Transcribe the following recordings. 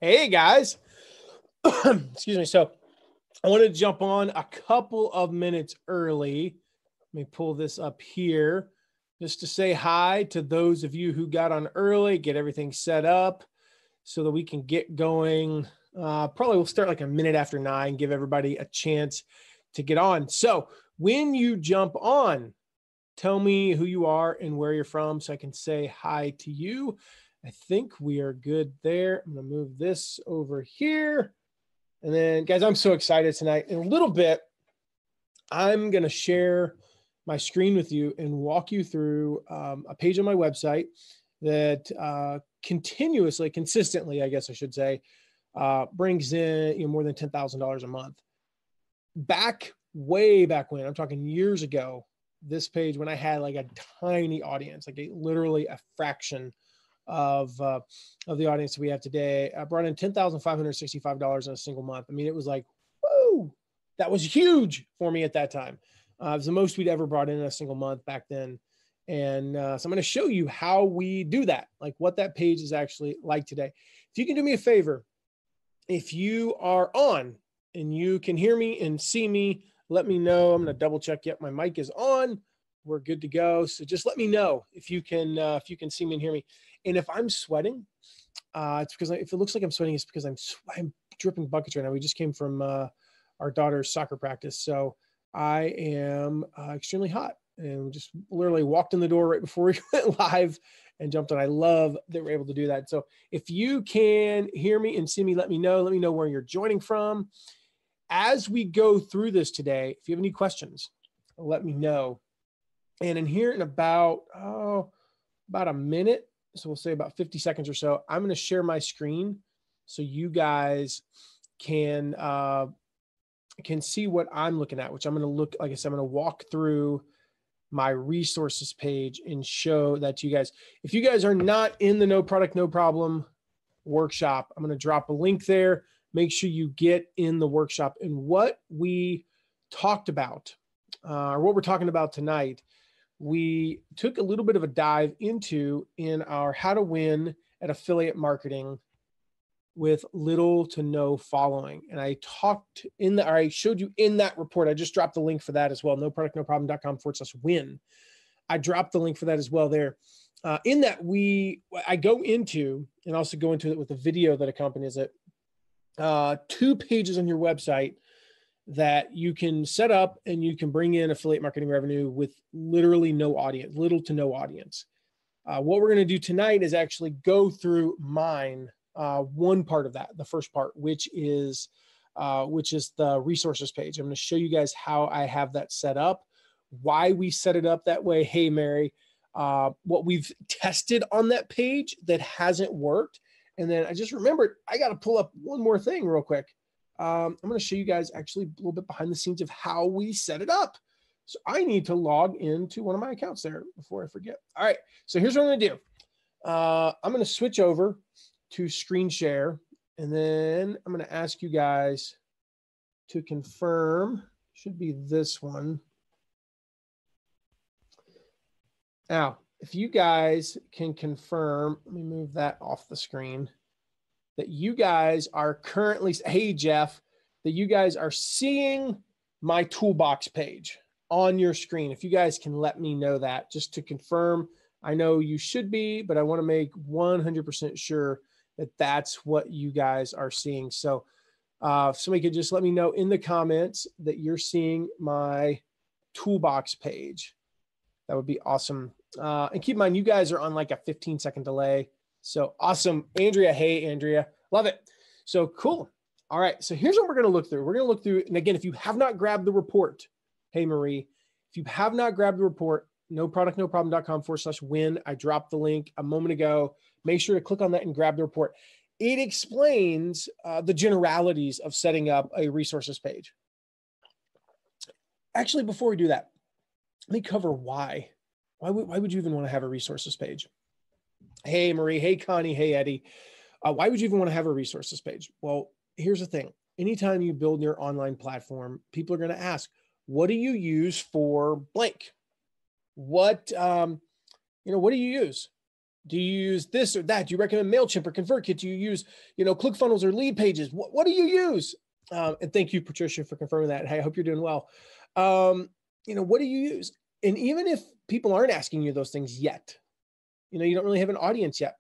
Hey guys, excuse me. So I wanted to jump on a couple of minutes early. Let me pull this up here just to say hi to those of you who got on early, get everything set up so that we can get going. Probably we'll start like a minute after 9, give everybody a chance to get on. So when you jump on, tell me who you are and where you're from so I can say hi to you. I think we are good there. I'm going to move this over here. And then, guys, I'm so excited tonight. In a little bit, I'm going to share my screen with you and walk you through a page on my website that consistently, I guess I should say, brings in more than $10,000 a month. Way back when, I'm talking years ago, this page, when I had like a tiny audience, like literally a fraction of the audience we have today, I brought in $10,565 in a single month. I mean, it was like, whoa, that was huge for me at that time. It was the most we'd ever brought in a single month back then. And so I'm going to show you how we do that, like what that page is actually like today. If you can do me a favor, if you are on and you can hear me and see me, let me know. I'm going to double check. Yep, my mic is on. We're good to go. So just let me know if you can see me and hear me. And if I'm sweating, it's because if it looks like I'm sweating, it's because I'm dripping buckets right now. We just came from our daughter's soccer practice, so I am extremely hot, and just literally walked in the door right before we went live and jumped on. I love that we're able to do that. So if you can hear me and see me, let me know. Let me know where you're joining from. As we go through this today, if you have any questions, let me know. And in here in about a minute, so we'll say about 50 seconds or so, I'm going to share my screen so you guys can see what I'm looking at, which I'm going to look, like I said, I'm going to walk through my resources page and show that to you guys. If you guys are not in the No Product, No Problem workshop, I'm going to drop a link there. Make sure you get in the workshop. And what we talked about, or what we're talking about tonight, we took a little bit of a dive into in our how to win at affiliate marketing with little to no following. And I showed you in that report. I just dropped the link for that as well. NoProductNoProblem.com/win. I dropped the link for that as well there. In that I go into, and also go into it with the video that accompanies it, 2 pages on your website that you can set up and you can bring in affiliate marketing revenue with literally no audience, little to no audience. What we're going to do tonight is actually go through mine, one part of that, the first part, which is the resources page. I'm going to show you guys how I have that set up, why we set it up that way. Hey, Mary, what we've tested on that page that hasn't worked. And then I just remembered, I got to pull up one more thing real quick. I'm going to show you guys actually a little bit behind the scenes of how we set it up. So I need to log into one of my accounts there before I forget. All right. So here's what I'm going to do. I'm going to switch over to screen share, and then I'm going to ask you guys to confirm. Should be this one. Now, if you guys can confirm, let me move that off the screen, that you guys are currently, hey, Jeff, that you guys are seeing my toolbox page on your screen. If you guys can let me know that, just to confirm. I know you should be, but I want to make 100% sure that that's what you guys are seeing. So if somebody could just let me know in the comments that you're seeing my toolbox page, that would be awesome. And keep in mind, you guys are on like a 15-second delay. So awesome. Andrea. Hey, Andrea. Love it. So cool. All right. So here's what we're going to look through. We're going to look through. And again, if you have not grabbed the report, hey, Marie, if you have not grabbed the report, NoProductNoProblem.com/win. I dropped the link a moment ago. Make sure to click on that and grab the report. It explains the generalities of setting up a resources page. Actually, before we do that, let me cover why. Why would you even want to have a resources page? Hey, Marie. Hey, Connie. Hey, Eddie. Why would you even want to have a resources page? Well, here's the thing. Anytime you build your online platform, people are going to ask, what do you use for blank? What do you use? Do you use this or that? Do you recommend MailChimp or ConvertKit? Do you use, ClickFunnels or Lead Pages? What do you use? And thank you, Patricia, for confirming that. Hey, I hope you're doing well. What do you use? And even if people aren't asking you those things yet, you don't really have an audience yet.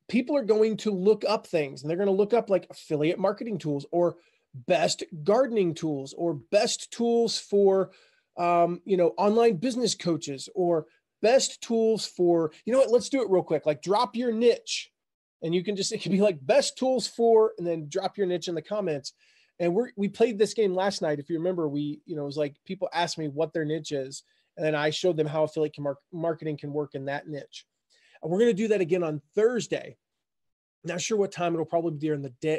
People are going to look up things, and they're going to look up like affiliate marketing tools or best gardening tools or best tools for, online business coaches, or best tools for, let's do it real quick. Like drop your niche, and it can be like best tools for, and then drop your niche in the comments. And we played this game last night. If you remember, it was like people asked me what their niche is, and then I showed them how affiliate marketing can work in that niche. And we're going to do that again on Thursday. Not sure what time. It'll probably be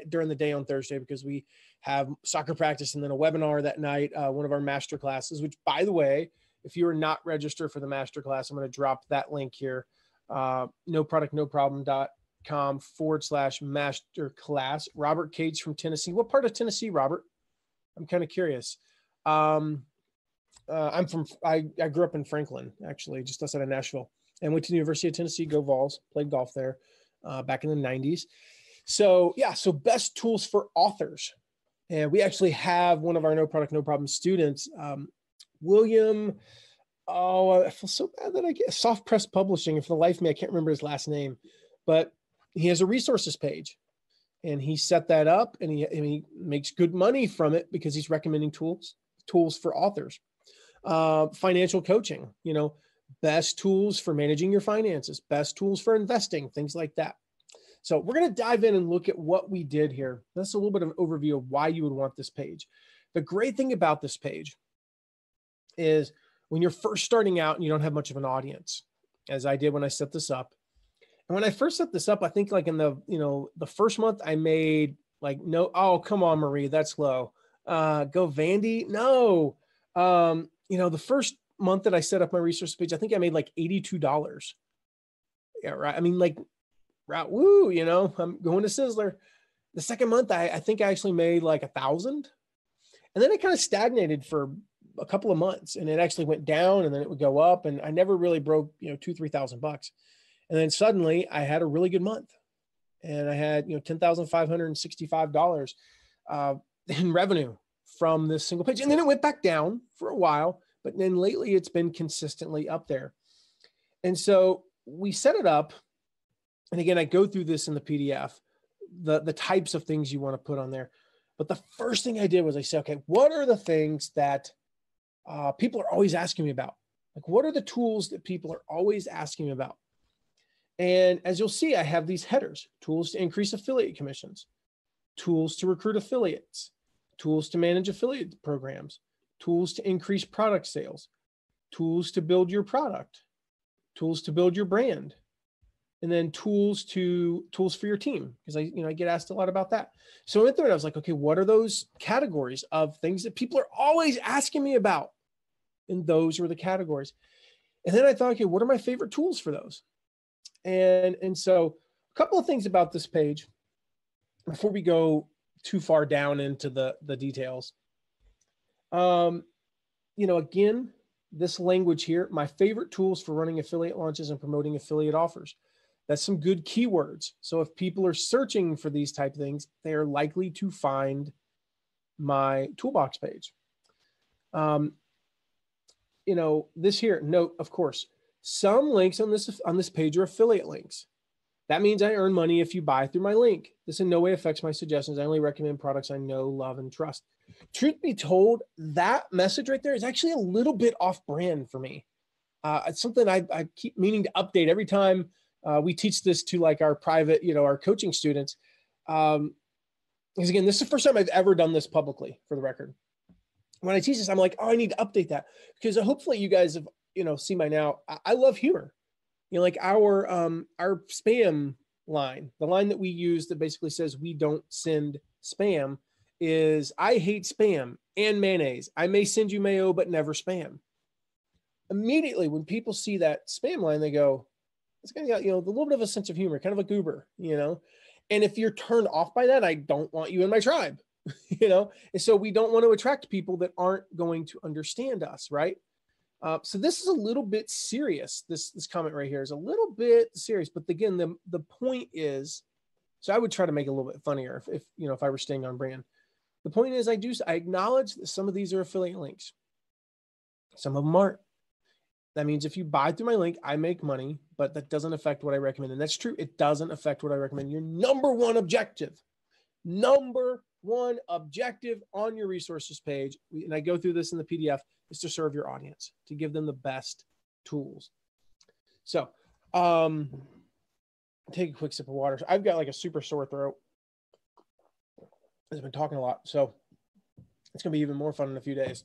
during the day on Thursday, because we have soccer practice and then a webinar that night, one of our master classes, which, by the way, if you are not registered for the master class, I'm going to drop that link here, noproductnoproblem.com/masterclass. Robert Cates from Tennessee. What part of Tennessee, Robert? I'm kind of curious. I grew up in Franklin, actually, just outside of Nashville, and went to the University of Tennessee, go Vols, played golf there back in the 90s. So best tools for authors. And we actually have one of our No Product, No Problem students, William, I feel so bad that I get Soft Press Publishing. And for the life of me, I can't remember his last name, but he has a resources page, and he set that up, and he makes good money from it because he's recommending tools for authors. Financial coaching, best tools for managing your finances, best tools for investing, things like that. So we're going to dive in and look at what we did here. That's a little bit of an overview of why you would want this page. The great thing about this page is when you're first starting out and you don't have much of an audience, as I did when I set this up. And when I first set this up, I think like in the first month I made like, no, oh, come on, Marie, that's low. Go Vandy. No. The first month that I set up my resource page, I think I made like $82. Yeah, right. I mean, like, woo, I'm going to Sizzler. The second month, I think I actually made like $1,000. And then it kind of stagnated for a couple of months, and it actually went down, and then it would go up. And I never really broke, $2,000-$3,000. And then suddenly I had a really good month, and I had, $10,565 in revenue from this single page. And then it went back down for a while, but then lately it's been consistently up there. And so we set it up. And again, I go through this in the PDF, the types of things you want to put on there. But the first thing I did was I said, okay, what are the things that people are always asking me about? Like, what are the tools that people are always asking me about? And as you'll see, I have these headers: tools to increase affiliate commissions, tools to recruit affiliates, tools to manage affiliate programs, tools to increase product sales, tools to build your product, tools to build your brand, and then tools for your team. Because I get asked a lot about that. So I went through and I was like, okay, what are those categories of things that people are always asking me about? And those were the categories. And then I thought, okay, what are my favorite tools for those? And so a couple of things about this page before we go too far down into the details. Again, this language here, my favorite tools for running affiliate launches and promoting affiliate offers. That's some good keywords. So if people are searching for these type of things, they are likely to find my toolbox page. This here, note, of course, some links on this page are affiliate links. That means I earn money if you buy through my link. This in no way affects my suggestions. I only recommend products I know, love, and trust. Truth be told, that message right there is actually a little bit off brand for me. It's something I keep meaning to update every time we teach this to like our private, our coaching students. Because again, this is the first time I've ever done this publicly, for the record. When I teach this, I'm like, oh, I need to update that, because hopefully you guys have, seen by now, I love humor. Like our spam line, the line that we use that basically says we don't send spam, is I hate spam and mayonnaise. I may send you mayo, but never spam. Immediately when people see that spam line, they go, it's going to get, a little bit of a sense of humor, kind of a goober, and if you're turned off by that, I don't want you in my tribe, and so we don't want to attract people that aren't going to understand us. Right. So this is a little bit serious. This comment right here is a little bit serious, but again, the point is, so I would try to make it a little bit funnier if I were staying on brand. The point is, I acknowledge that some of these are affiliate links. Some of them aren't. That means if you buy through my link, I make money, but that doesn't affect what I recommend. And that's true. It doesn't affect what I recommend. Your number one objective on your resources page, and I go through this in the PDF, is to serve your audience, to give them the best tools. So take a quick sip of water. I've got like a super sore throat. I've been talking a lot, so it's going to be even more fun in a few days.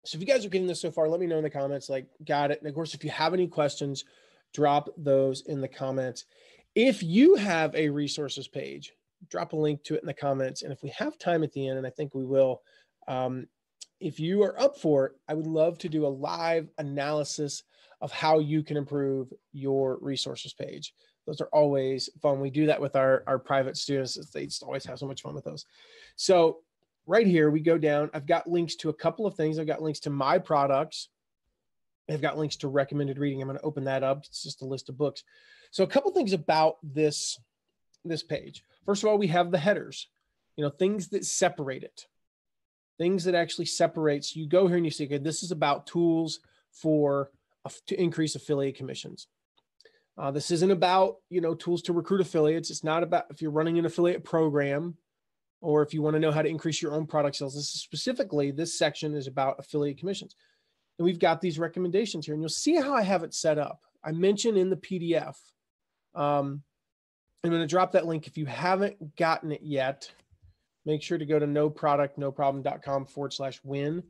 So if you guys are getting this so far, let me know in the comments, like, got it. And of course, if you have any questions, drop those in the comments. If you have a resources page, drop a link to it in the comments. And if we have time at the end, and I think we will, if you are up for it, I would love to do a live analysis of how you can improve your resources page. Those are always fun. We do that with our private students. They just always have so much fun with those. So right here, we go down. I've got links to a couple of things. I've got links to my products. I've got links to recommended reading. I'm going to open that up. It's just a list of books. So a couple things about this page. First of all, we have the headers, things that separate it, things that actually separates. You go here and you see, okay, this is about tools to increase affiliate commissions. This isn't about, tools to recruit affiliates. It's not about if you're running an affiliate program or if you want to know how to increase your own product sales. This section is about affiliate commissions. And we've got these recommendations here, and you'll see how I have it set up. I mentioned in the PDF. I'm going to drop that link. If you haven't gotten it yet, make sure to go to noproductnoproblem.com/win.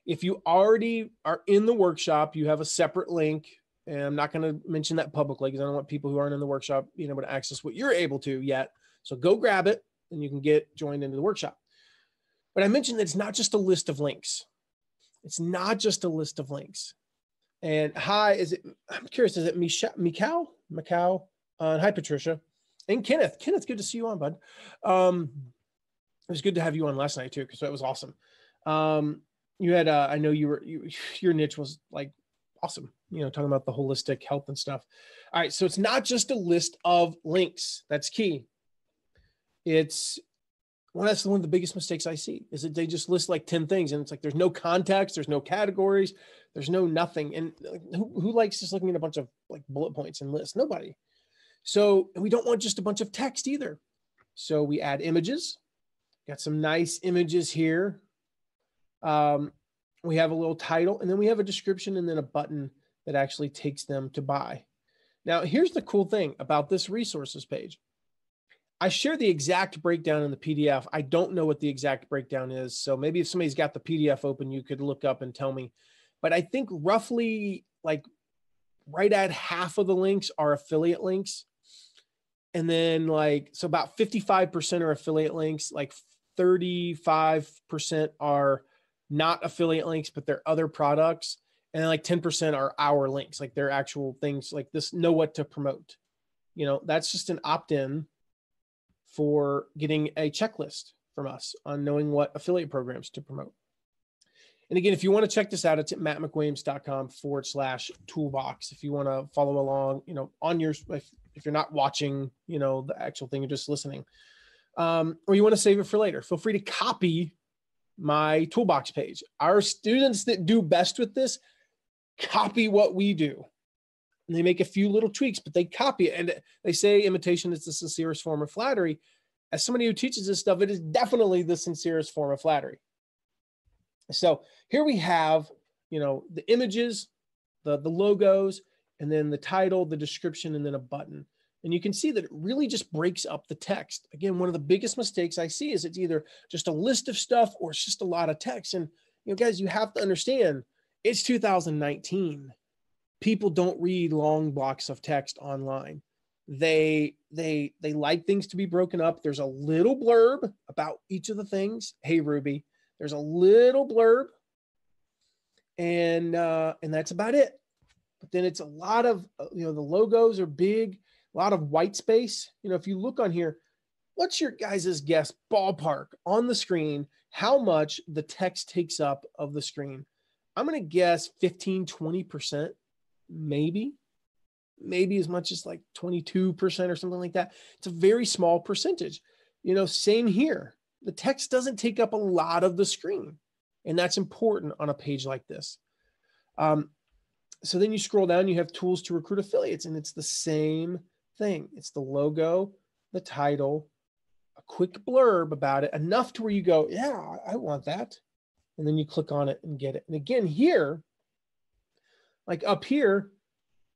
If you already are in the workshop, you have a separate link. And I'm not going to mention that publicly because I don't want people who aren't in the workshop being able to access what you're able to yet. So go grab it and you can get joined into the workshop. But I mentioned that it's not just a list of links. It's not just a list of links. And I'm curious, is it Mikau? Hi, Patricia. And Kenneth. Kenneth, good to see you on, bud. It was good to have you on last night too, because that was awesome. You had, I know your niche was like awesome, talking about the holistic health and stuff. All right. So it's not just a list of links. That's key. That's one of the biggest mistakes I see is that they just list like 10 things. And it's like, there's no context, there's no categories, there's no nothing. And who likes just looking at a bunch of like bullet points and lists? Nobody. So we don't want just a bunch of text either. So we add images, got some nice images here. We have a little title, and then we have a description and then a button that actually takes them to buy. Now, here's the cool thing about this resources page. I share the exact breakdown in the PDF. I don't know what the exact breakdown is. So maybe if somebody's got the PDF open, you could look up and tell me. But I think roughly like right at half of the links are affiliate links. And then so about 55% are affiliate links, like 35% are not affiliate links, but they're other products. And then like 10% are our links, like they're actual things like this, know what to promote. That's just an opt-in for getting a checklist from us on knowing what affiliate programs to promote. And again, if you want to check this out, it's at mattmcwilliams.com/toolbox. If you want to follow along, on your, if you're not watching, the actual thing, you're just listening, or you want to save it for later, feel free to copy my toolbox page. Our students that do best with this copy what we do. And they make a few little tweaks, but they copy it. And they say imitation is the sincerest form of flattery. As somebody who teaches this stuff, it is definitely the sincerest form of flattery. So here we have, the images, the logos, and then the title, the description, and then a button. And you can see that it really just breaks up the text. Again, one of the biggest mistakes I see is it's either just a list of stuff or it's just a lot of text. And, guys, you have to understand it's 2019. People don't read long blocks of text online. They like things to be broken up. There's a little blurb about each of the things. Hey, Ruby, there's a little blurb, and that's about it. But then it's a lot of, the logos are big, a lot of white space. If you look on here, What's your guys' guess ballpark on the screen, how much the text takes up of the screen? I'm going to guess 15, 20%, maybe as much as like 22% or something like that. It's a very small percentage. Same here. The text doesn't take up a lot of the screen, and that's important on a page like this. So then you scroll down, you have tools to recruit affiliates, and it's the same thing. It's the logo, the title, a quick blurb about it, enough to where you go, yeah, I want that. And then you click on it and get it. And again, here, like up here,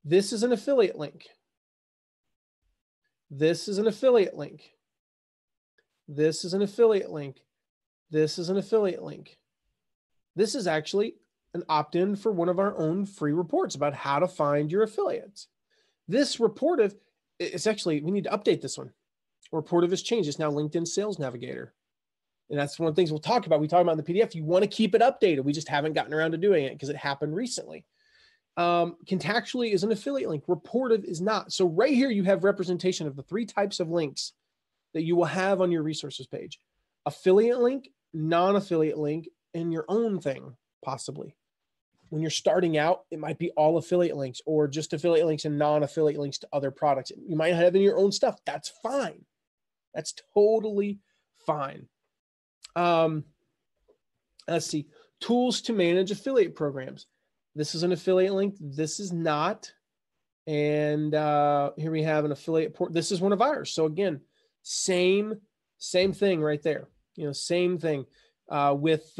this is an affiliate link. This is an affiliate link. This is an affiliate link. This is an affiliate link. This is actually an opt-in for one of our own free reports about how to find your affiliates. This reportive, it's actually, we need to update this one. Reportive has changed. It's now LinkedIn Sales Navigator. And that's one of the things we'll talk about. We talk about in the PDF. You want to keep it updated. We just haven't gotten around to doing it because it happened recently. Contactually is an affiliate link. Reportive is not. So right here, you have representation of the 3 types of links that you will have on your resources page. Affiliate link, non-affiliate link, and your own thing, possibly. When you're starting out, it might be all affiliate links or just affiliate links and non-affiliate links to other products. You might have in your own stuff. That's fine. That's totally fine. Let's see. Tools to manage affiliate programs. This is an affiliate link. This is not. And here we have an affiliate port. This is one of ours. So again, same thing right there. Same thing with,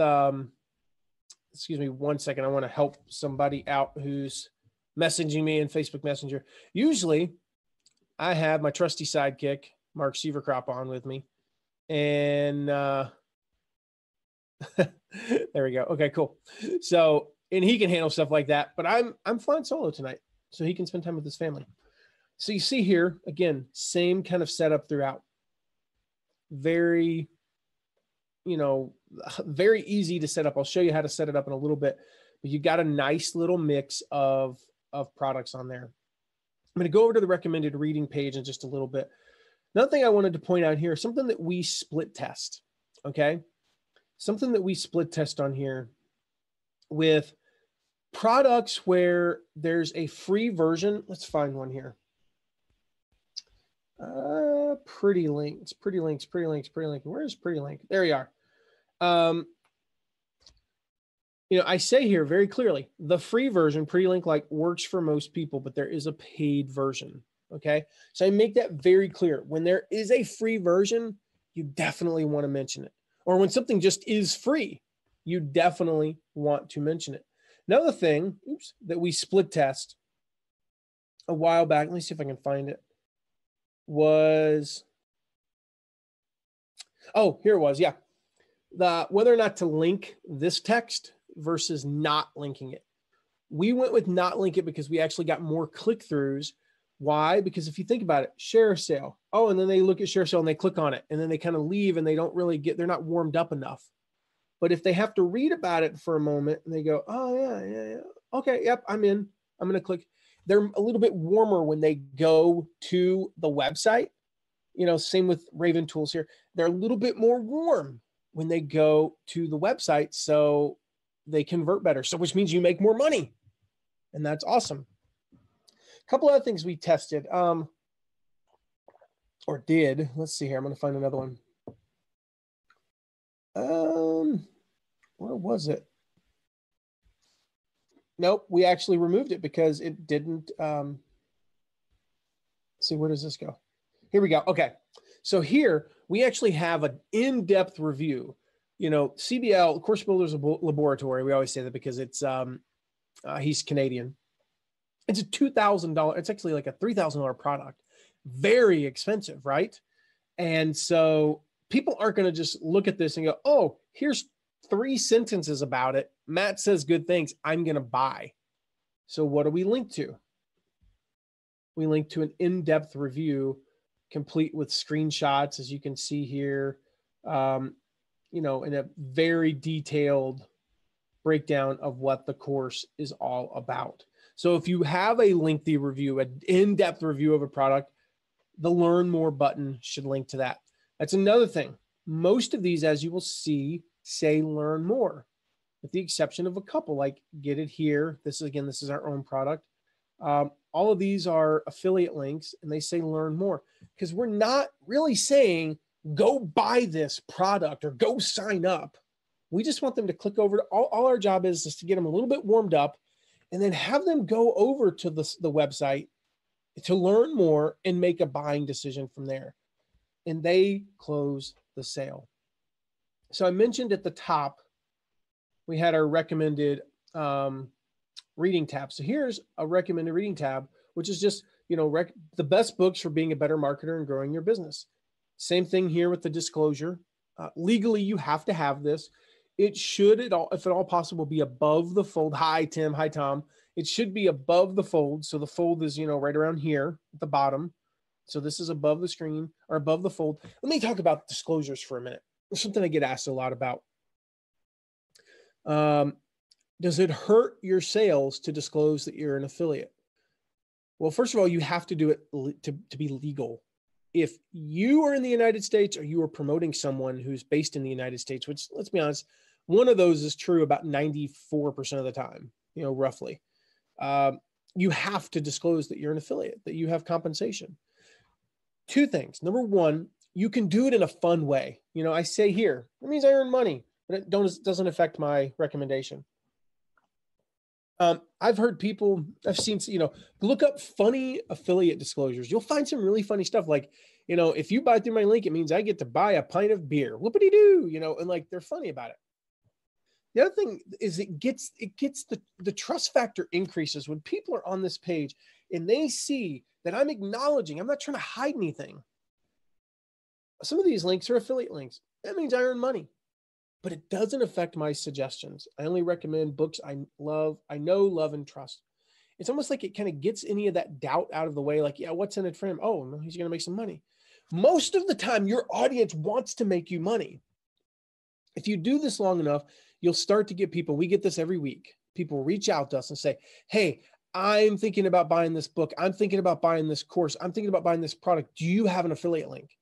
excuse me, one second. I want to help somebody out who's messaging me in Facebook Messenger. Usually I have my trusty sidekick, Mark Severcrop, on with me. And there we go. Okay, cool. So, and he can handle stuff like that, but I'm flying solo tonight, so he can spend time with his family. So you see here, again, same kind of setup throughout. Very, very easy to set up. I'll show you how to set it up in a little bit, but you got a nice little mix of products on there. I'm going to go over to the recommended reading page in just a little bit. Another thing I wanted to point out here, something that we split test, okay? Something that we split test on here with products where there's a free version. Let's find one here. Pretty links. Where's Pretty Link? There you are. I say here very clearly, the free version, Pretty Link, works for most people, but there is a paid version. Okay. So I make that very clear. When there is a free version, you definitely want to mention it. Or when something just is free, you definitely want to mention it. Another thing, that we split test a while back, let me see if I can find it, was, here it was. Yeah. Whether or not to link this text versus not linking it. We went with not link it because we actually got more click-throughs. Why? Because if you think about it, share sale. Oh, and then they look at share sale and they click on it and then they kind of leave and they don't really they're not warmed up enough. But if they have to read about it for a moment and they go, oh yeah. Okay, yep, I'm in. I'm going to click. They're a little bit warmer when they go to the website. Same with Raven Tools here. They're a little bit more warm when they go to the website, so they convert better. So which means you make more money. And that's awesome. A couple other things we tested, or did. Let's see here. I'm going to find another one. Where was it? Nope, we actually removed it because it didn't. See, where does this go? Here we go. Okay. So here we actually have an in-depth review. CBL, Course Builders Laboratory. We always say that because it's he's Canadian. It's a $2,000. It's actually like a $3,000 product. Very expensive, right? And so people aren't going to just look at this and go, "Oh, here's 3 sentences about it. Matt says good things. I'm going to buy." So what do we link to? We link to an in-depth review, complete with screenshots, as you can see here. In a very detailed breakdown of what the course is all about. So if you have a lengthy review, an in-depth review of a product, the Learn More button should link to that. That's another thing. Most of these, as you will see, say learn more, with the exception of a couple, like Get It Here. This is our own product. All of these are affiliate links, and they say learn more, because we're not really saying go buy this product or go sign up. We just want them to click over to all our job is to get them a little bit warmed up, and then have them go over to the website to learn more and make a buying decision from there. And they close the sale. So I mentioned at the top, we had our recommended reading tab. So here's a recommended reading tab, which is just, the best books for being a better marketer and growing your business. Same thing here with the disclosure. Legally, you have to have this. It should, if at all possible, be above the fold. Hi, Tim. Hi, Tom. It should be above the fold. So the fold is, right around here at the bottom. So this is above the screen or above the fold. Let me talk about disclosures for a minute. It's something I get asked a lot about. Does it hurt your sales to disclose that you're an affiliate? Well, first of all, you have to do it to be legal. If you are in the United States or you are promoting someone who's based in the United States, which, let's be honest, one of those is true about 94% of the time, roughly. You have to disclose that you're an affiliate, that you have compensation. Two things. Number one, you can do it in a fun way. I say here, it means I earn money, but it doesn't affect my recommendation. I've heard people, I've seen, look up funny affiliate disclosures. You'll find some really funny stuff. Like, if you buy through my link, it means I get to buy a pint of beer. Whoopity-doo, and like, they're funny about it. The other thing is it gets the trust factor increases when people are on this page and they see that I'm acknowledging, I'm not trying to hide anything. Some of these links are affiliate links. That means I earn money, but it doesn't affect my suggestions. I only recommend books I know, love, and trust. It's almost like it kind of gets any of that doubt out of the way. Like, yeah, what's in it for him? Oh, no, he's going to make some money. Most of the time, your audience wants to make you money. If you do this long enough, you'll start to get people. We get this every week. People reach out to us and say, hey, I'm thinking about buying this book. I'm thinking about buying this course. I'm thinking about buying this product. Do you have an affiliate link?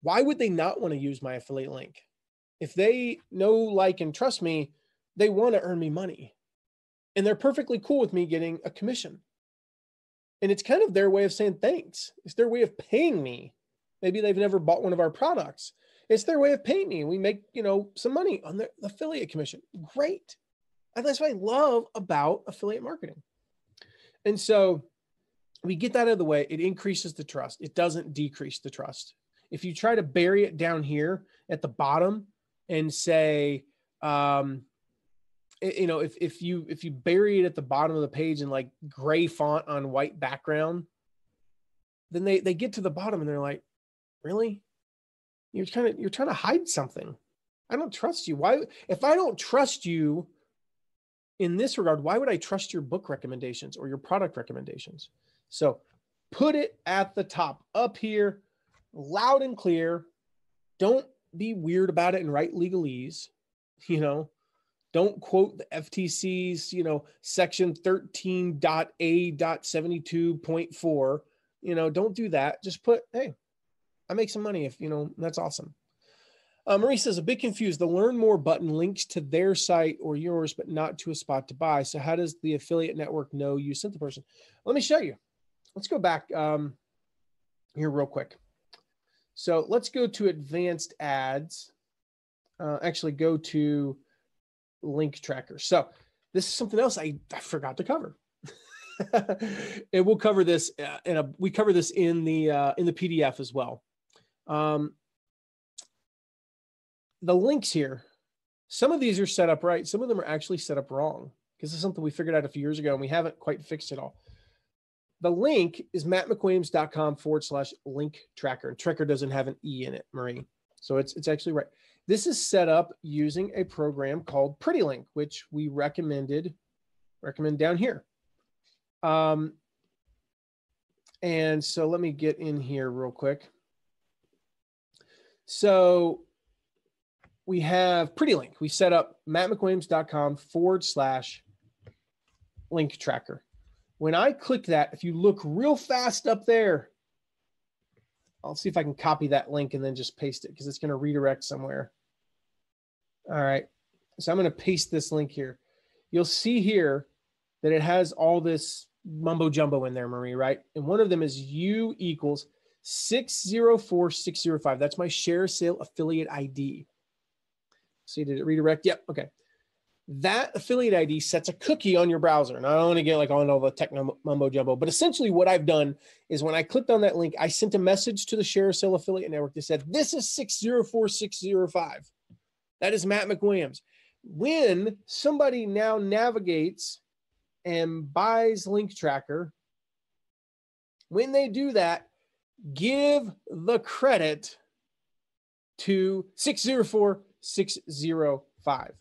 Why would they not want to use my affiliate link? If they know, like, and trust me, they want to earn me money. And they're perfectly cool with me getting a commission. And it's kind of their way of saying thanks. It's their way of paying me. Maybe they've never bought one of our products. It's their way of paying me. We make, some money on the affiliate commission. Great. And that's what I love about affiliate marketing. And so we get that out of the way. It increases the trust. It doesn't decrease the trust. If you try to bury it down here at the bottom and say, if you bury it at the bottom of the page in like gray font on white background, then they get to the bottom and they're like, really? You're trying to hide something. I don't trust you. Why? If I don't trust you in this regard, why would I trust your book recommendations or your product recommendations? So put it at the top, up here, loud and clear. Don't be weird about it and write legalese. Don't quote the FTC's, section 13.A.72.4. Don't do that. Just put, hey, I make some money if, that's awesome. Marie says, a bit confused. The learn more button links to their site or yours, but not to a spot to buy. So how does the affiliate network know you sent the person? Let me show you. Let's go back here real quick. So let's go to advanced ads. Actually go to link tracker. So this is something else I forgot to cover. And we'll cover this we cover this in the PDF as well. The links here, some of these are set up right. Some of them are actually set up wrong because it's something we figured out a few years ago and we haven't quite fixed it all. The link is mattmcwilliams.com/link tracker. And tracker doesn't have an E in it, Marie. So it's actually right. This is set up using a program called PrettyLink, which we recommend down here. And so let me get in here real quick. So we have PrettyLink. We set up mattmcwilliams.com/link tracker. When I click that, if you look real fast up there I'll see if I can copy that link and then just paste it because it's going to redirect somewhere. All right. So I'm going to paste this link here. You'll see here that it has all this mumbo jumbo in there, Marie, right? And one of them is U equals 604605. That's my ShareASale affiliate ID. See, did it redirect? Yep. Okay. That affiliate ID sets a cookie on your browser. And I don't want to get like on all the tech mumbo jumbo, but essentially what I've done is when I clicked on that link, I sent a message to the ShareASale affiliate network that said, this is 604605. That is Matt McWilliams. When somebody now navigates and buys Link Tracker, when they do that, give the credit to 604605.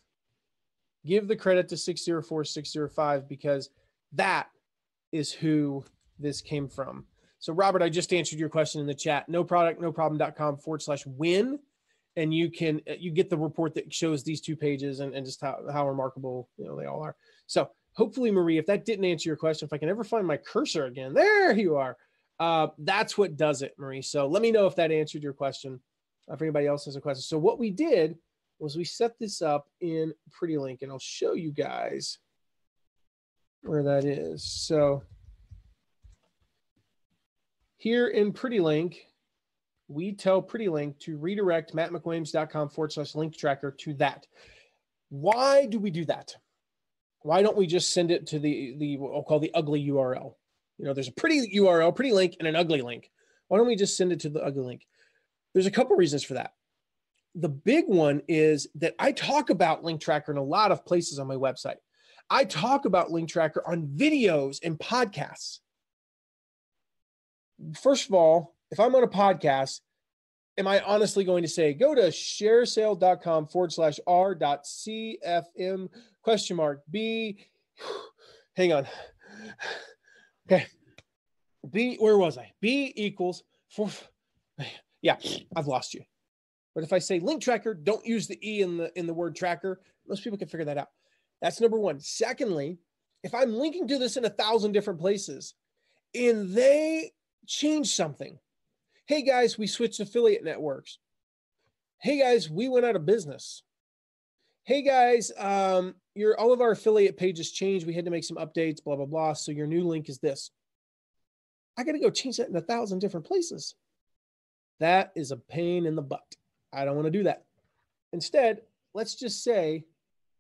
Give the credit to 604605 because that is who this came from. So Robert, I just answered your question in the chat. noproductnoproblem.com/win. And you get the report that shows these two pages and just how remarkable, they all are. So hopefully, Marie, if that didn't answer your question, if I can ever find my cursor again, there you are. That's what does it, Marie. So let me know if that answered your question. If anybody else has a question. So what we did was we set this up in PrettyLink, and I'll show you guys where that is. So here in PrettyLink, we tell PrettyLink to redirect mattmcwilliams.com/link tracker to that. Why do we do that? Why don't we just send it to the what I'll call the ugly URL? There's a pretty URL, pretty link, and an ugly link. Why don't we just send it to the ugly link? There's a couple reasons for that. The big one is that I talk about Link Tracker in a lot of places on my website. I talk about Link Tracker on videos and podcasts. First of all, if I'm on a podcast, am I honestly going to say, go to shareasale.com/r.cfm ? Hang on. Okay. B, where was I? B equals 4. Yeah, I've lost you. But if I say Link Tracker, don't use the E in the word tracker, most people can figure that out. That's number one. Secondly, if I'm linking to this in 1,000 different places and they change something, hey guys, we switched affiliate networks. Hey guys, we went out of business. Hey guys, all of our affiliate pages changed. We had to make some updates, blah, blah, blah. So your new link is this. I got to go change that in 1,000 different places. That is a pain in the butt. I don't want to do that. Instead, let's just say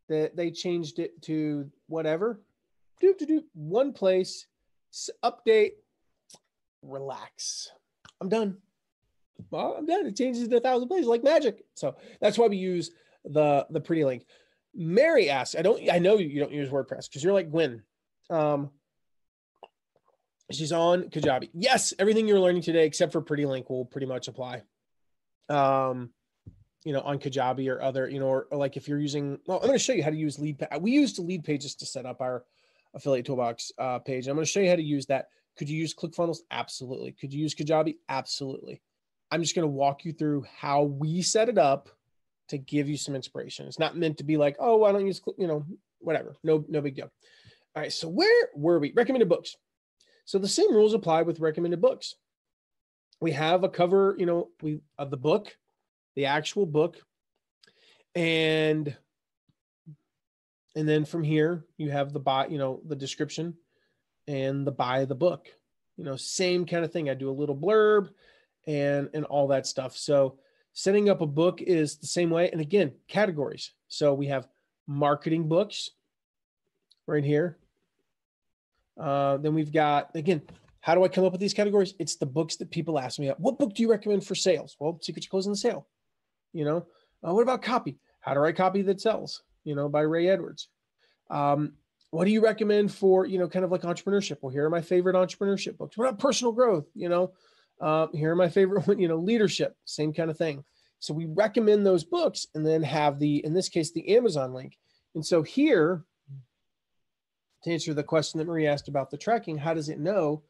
that they changed it to whatever. One place, update, relax. I'm done. Well, I'm done. It changes to 1,000 places like magic. So that's why we use the PrettyLink. Mary asks, I know you don't use WordPress because you're like Gwen. She's on Kajabi. Yes, everything you're learning today except for PrettyLink will pretty much apply. On Kajabi or other, or like if you're using, well, I'm going to show you how to use we used Leadpages to set up our affiliate toolbox page. I'm going to show you how to use that. Could you use ClickFunnels? Absolutely. Could you use Kajabi? Absolutely. I'm just going to walk you through how we set it up to give you some inspiration. It's not meant to be like, oh, I don't use, whatever. No big deal. All right. So where were we? Recommended books. So the same rules apply with recommended books. We have a cover, of the book, the actual book. And then from here, you have the buy, the description and the buy of the book, same kind of thing. I do a little blurb and all that stuff. So setting up a book is the same way. And again, categories. So we have marketing books right here. Then we've got, again, how do I come up with these categories? It's the books that people ask me, what book do you recommend for sales? Well, Secrets to Closing the Sale. What about copy? How to write copy that sells, by Ray Edwards. What do you recommend for, kind of like entrepreneurship? Well, here are my favorite entrepreneurship books. What about personal growth? Here are my favorite, leadership, same kind of thing. So we recommend those books and then have in this case, the Amazon link. And so here, to answer the question that Marie asked about the tracking, how does it know?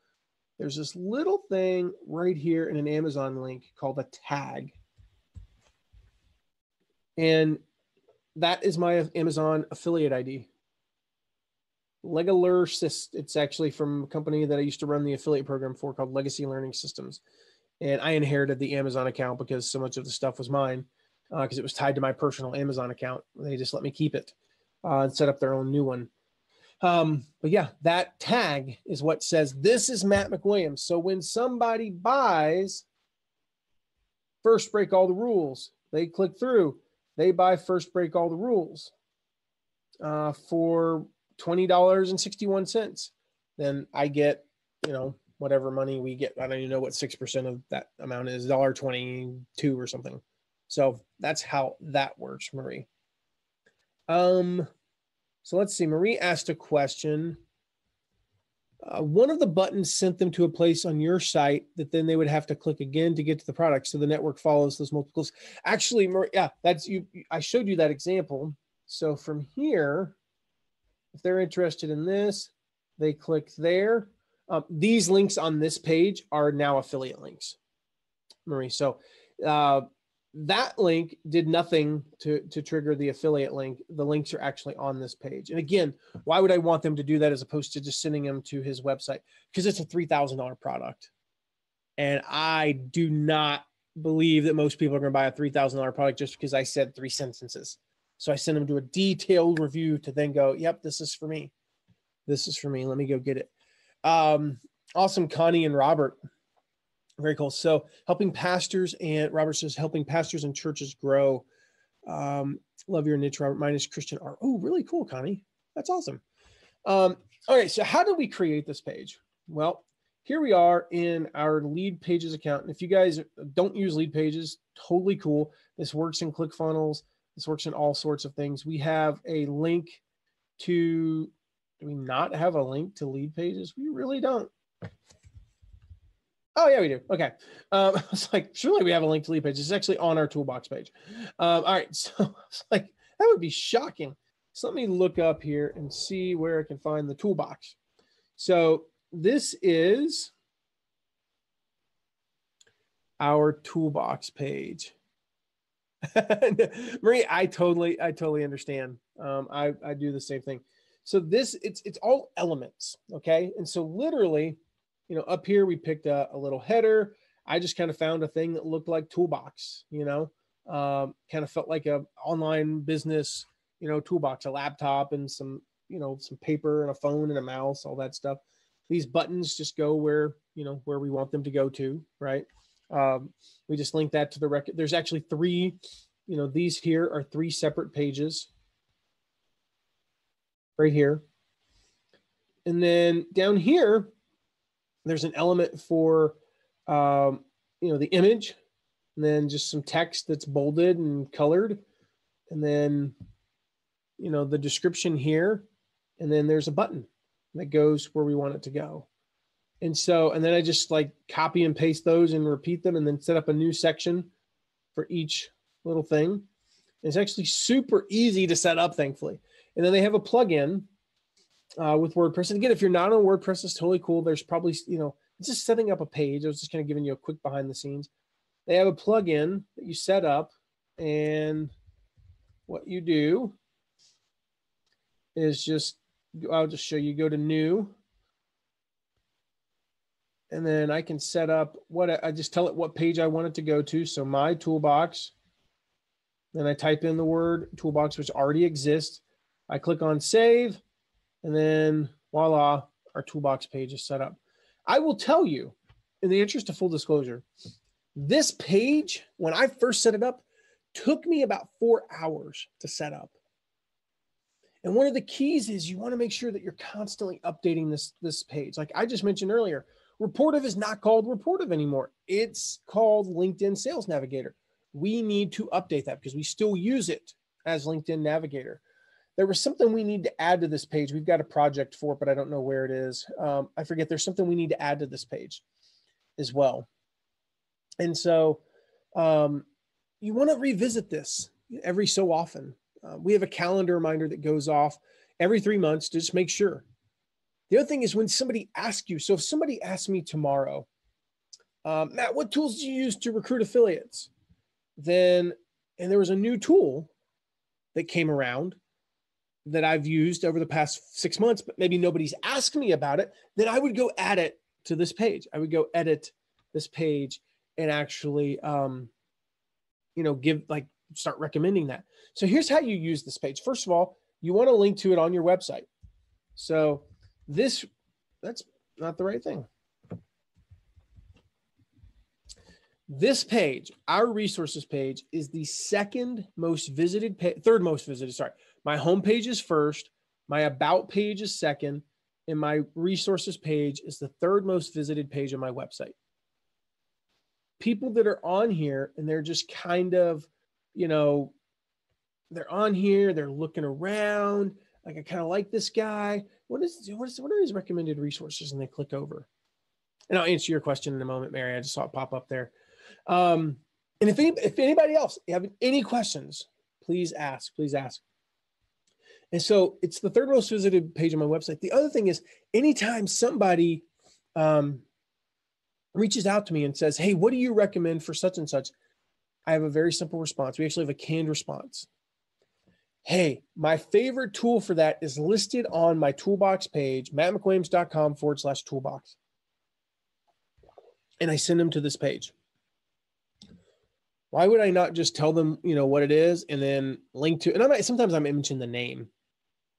There's this little thing right here in an Amazon link called a tag. And that is my Amazon affiliate ID. Legalur, it's actually from a company that I used to run the affiliate program for called Legacy Learning Systems. And I inherited the Amazon account because so much of the stuff was mine, because it was tied to my personal Amazon account. They just let me keep it and set up their own new one. But yeah, that tag is what says, this is Matt McWilliams. So when somebody buys First Break All the Rules, they click through, they buy First Break All the Rules for $20.61. Then I get, whatever money we get. I don't even know what 6% of that amount is, $1.22 or something. So that's how that works, Marie. So let's see. Marie asked a question. One of the buttons sent them to a place on your site that then they would have to click again to get to the product. So the network follows those multiples. Actually, Marie, yeah, that's you. I showed you that example. So from here, if they're interested in this, they click there. These links on this page are now affiliate links, Marie. So that link did nothing to trigger the affiliate link. The links are actually on this page. And again, why would I want them to do that as opposed to just sending them to his website? Because it's a $3,000 product. And I do not believe that most people are going to buy a $3,000 product just because I said 3 sentences. So I send them to a detailed review to then go, yep, this is for me. This is for me. Let me go get it. Awesome, Connie and Robert. Very cool. So helping pastors, and Robert says, helping pastors and churches grow. Love your niche, Robert. Mine is Christian art. Oh, really cool, Connie. That's awesome. Okay, so how do we create this page? Well, here we are in our Lead Pages account. And if you guys don't use Lead Pages, totally cool. This works in ClickFunnels. This works in all sorts of things. We have a link to, do we not have a link to Lead Pages? We really don't. Oh, yeah, we do. Okay. I was like, surely we have a link to Lead Pages. It's actually on our toolbox page. All right. So I was like, that would be shocking. So let me look up here and see where I can find the toolbox. So this is our toolbox page. Marie, I totally understand. I do the same thing. So this, it's all elements. Okay. And so literally, up here, we picked a little header. I just kind of found a thing that looked like toolbox, kind of felt like a online business, toolbox, a laptop and some paper and a phone and a mouse, all that stuff. These buttons just go where we want them to go to, right? We just link that to the record. There's actually 3, these here are 3 separate pages right here. And then down here, there's an element for, the image, and then just some text that's bolded and colored. And then, the description here. And then there's a button that goes where we want it to go. And then I just like copy and paste those and repeat them and then set up a new section for each little thing. And it's actually super easy to set up, thankfully. And then they have a plugin with WordPress. And again, if you're not on WordPress, it's totally cool. There's probably, it's just setting up a page. I was just kind of giving you a quick behind the scenes. They have a plugin that you set up, and what you do is I'll just show you, go to new, and then I can set up I just tell it what page I want it to go to. So my toolbox, then I type in the word toolbox, which already exists. I click on save, and then voila, our toolbox page is set up. I will tell you, in the interest of full disclosure, this page, when I first set it up, took me about 4 hours to set up. And one of the keys is you want to make sure that you're constantly updating this page. Like I just mentioned earlier, Reportive is not called Reportive anymore. It's called LinkedIn Sales Navigator. We need to update that because we still use it as LinkedIn Navigator. There was something we need to add to this page. We've got a project for it, but I don't know where it is. I forget. There's something we need to add to this page as well. And so you want to revisit this every so often. We have a calendar reminder that goes off every 3 months to just make sure. The other thing is when somebody asks you, so if somebody asks me tomorrow, Matt, what tools do you use to recruit affiliates? And there was a new tool that came around that I've used over the past 6 months, but maybe nobody's asked me about it, then I would go add it to this page. I would go edit this page and actually, start recommending that. So here's how you use this page. First of all, you want to link to it on your website. So that's not the right thing. This page, our resources page, is the third most visited. Sorry. My home page is first, my about page is second, and my resources page is the third most visited page on my website. People that are on here and they're just kind of, they're on here, they're looking around, like I kind of like this guy. What are his recommended resources? And they click over. And I'll answer your question in a moment, Mary. I just saw it pop up there. And if anybody else have any questions, please ask. And so it's the third most visited page on my website. The other thing is, anytime somebody reaches out to me and says, hey, what do you recommend for such and such? I have a very simple response. We actually have a canned response. Hey, my favorite tool for that is listed on my toolbox page, mattmcwilliams.com/toolbox. And I send them to this page. Why would I not just tell them, what it is and then link to, and sometimes I mention the name.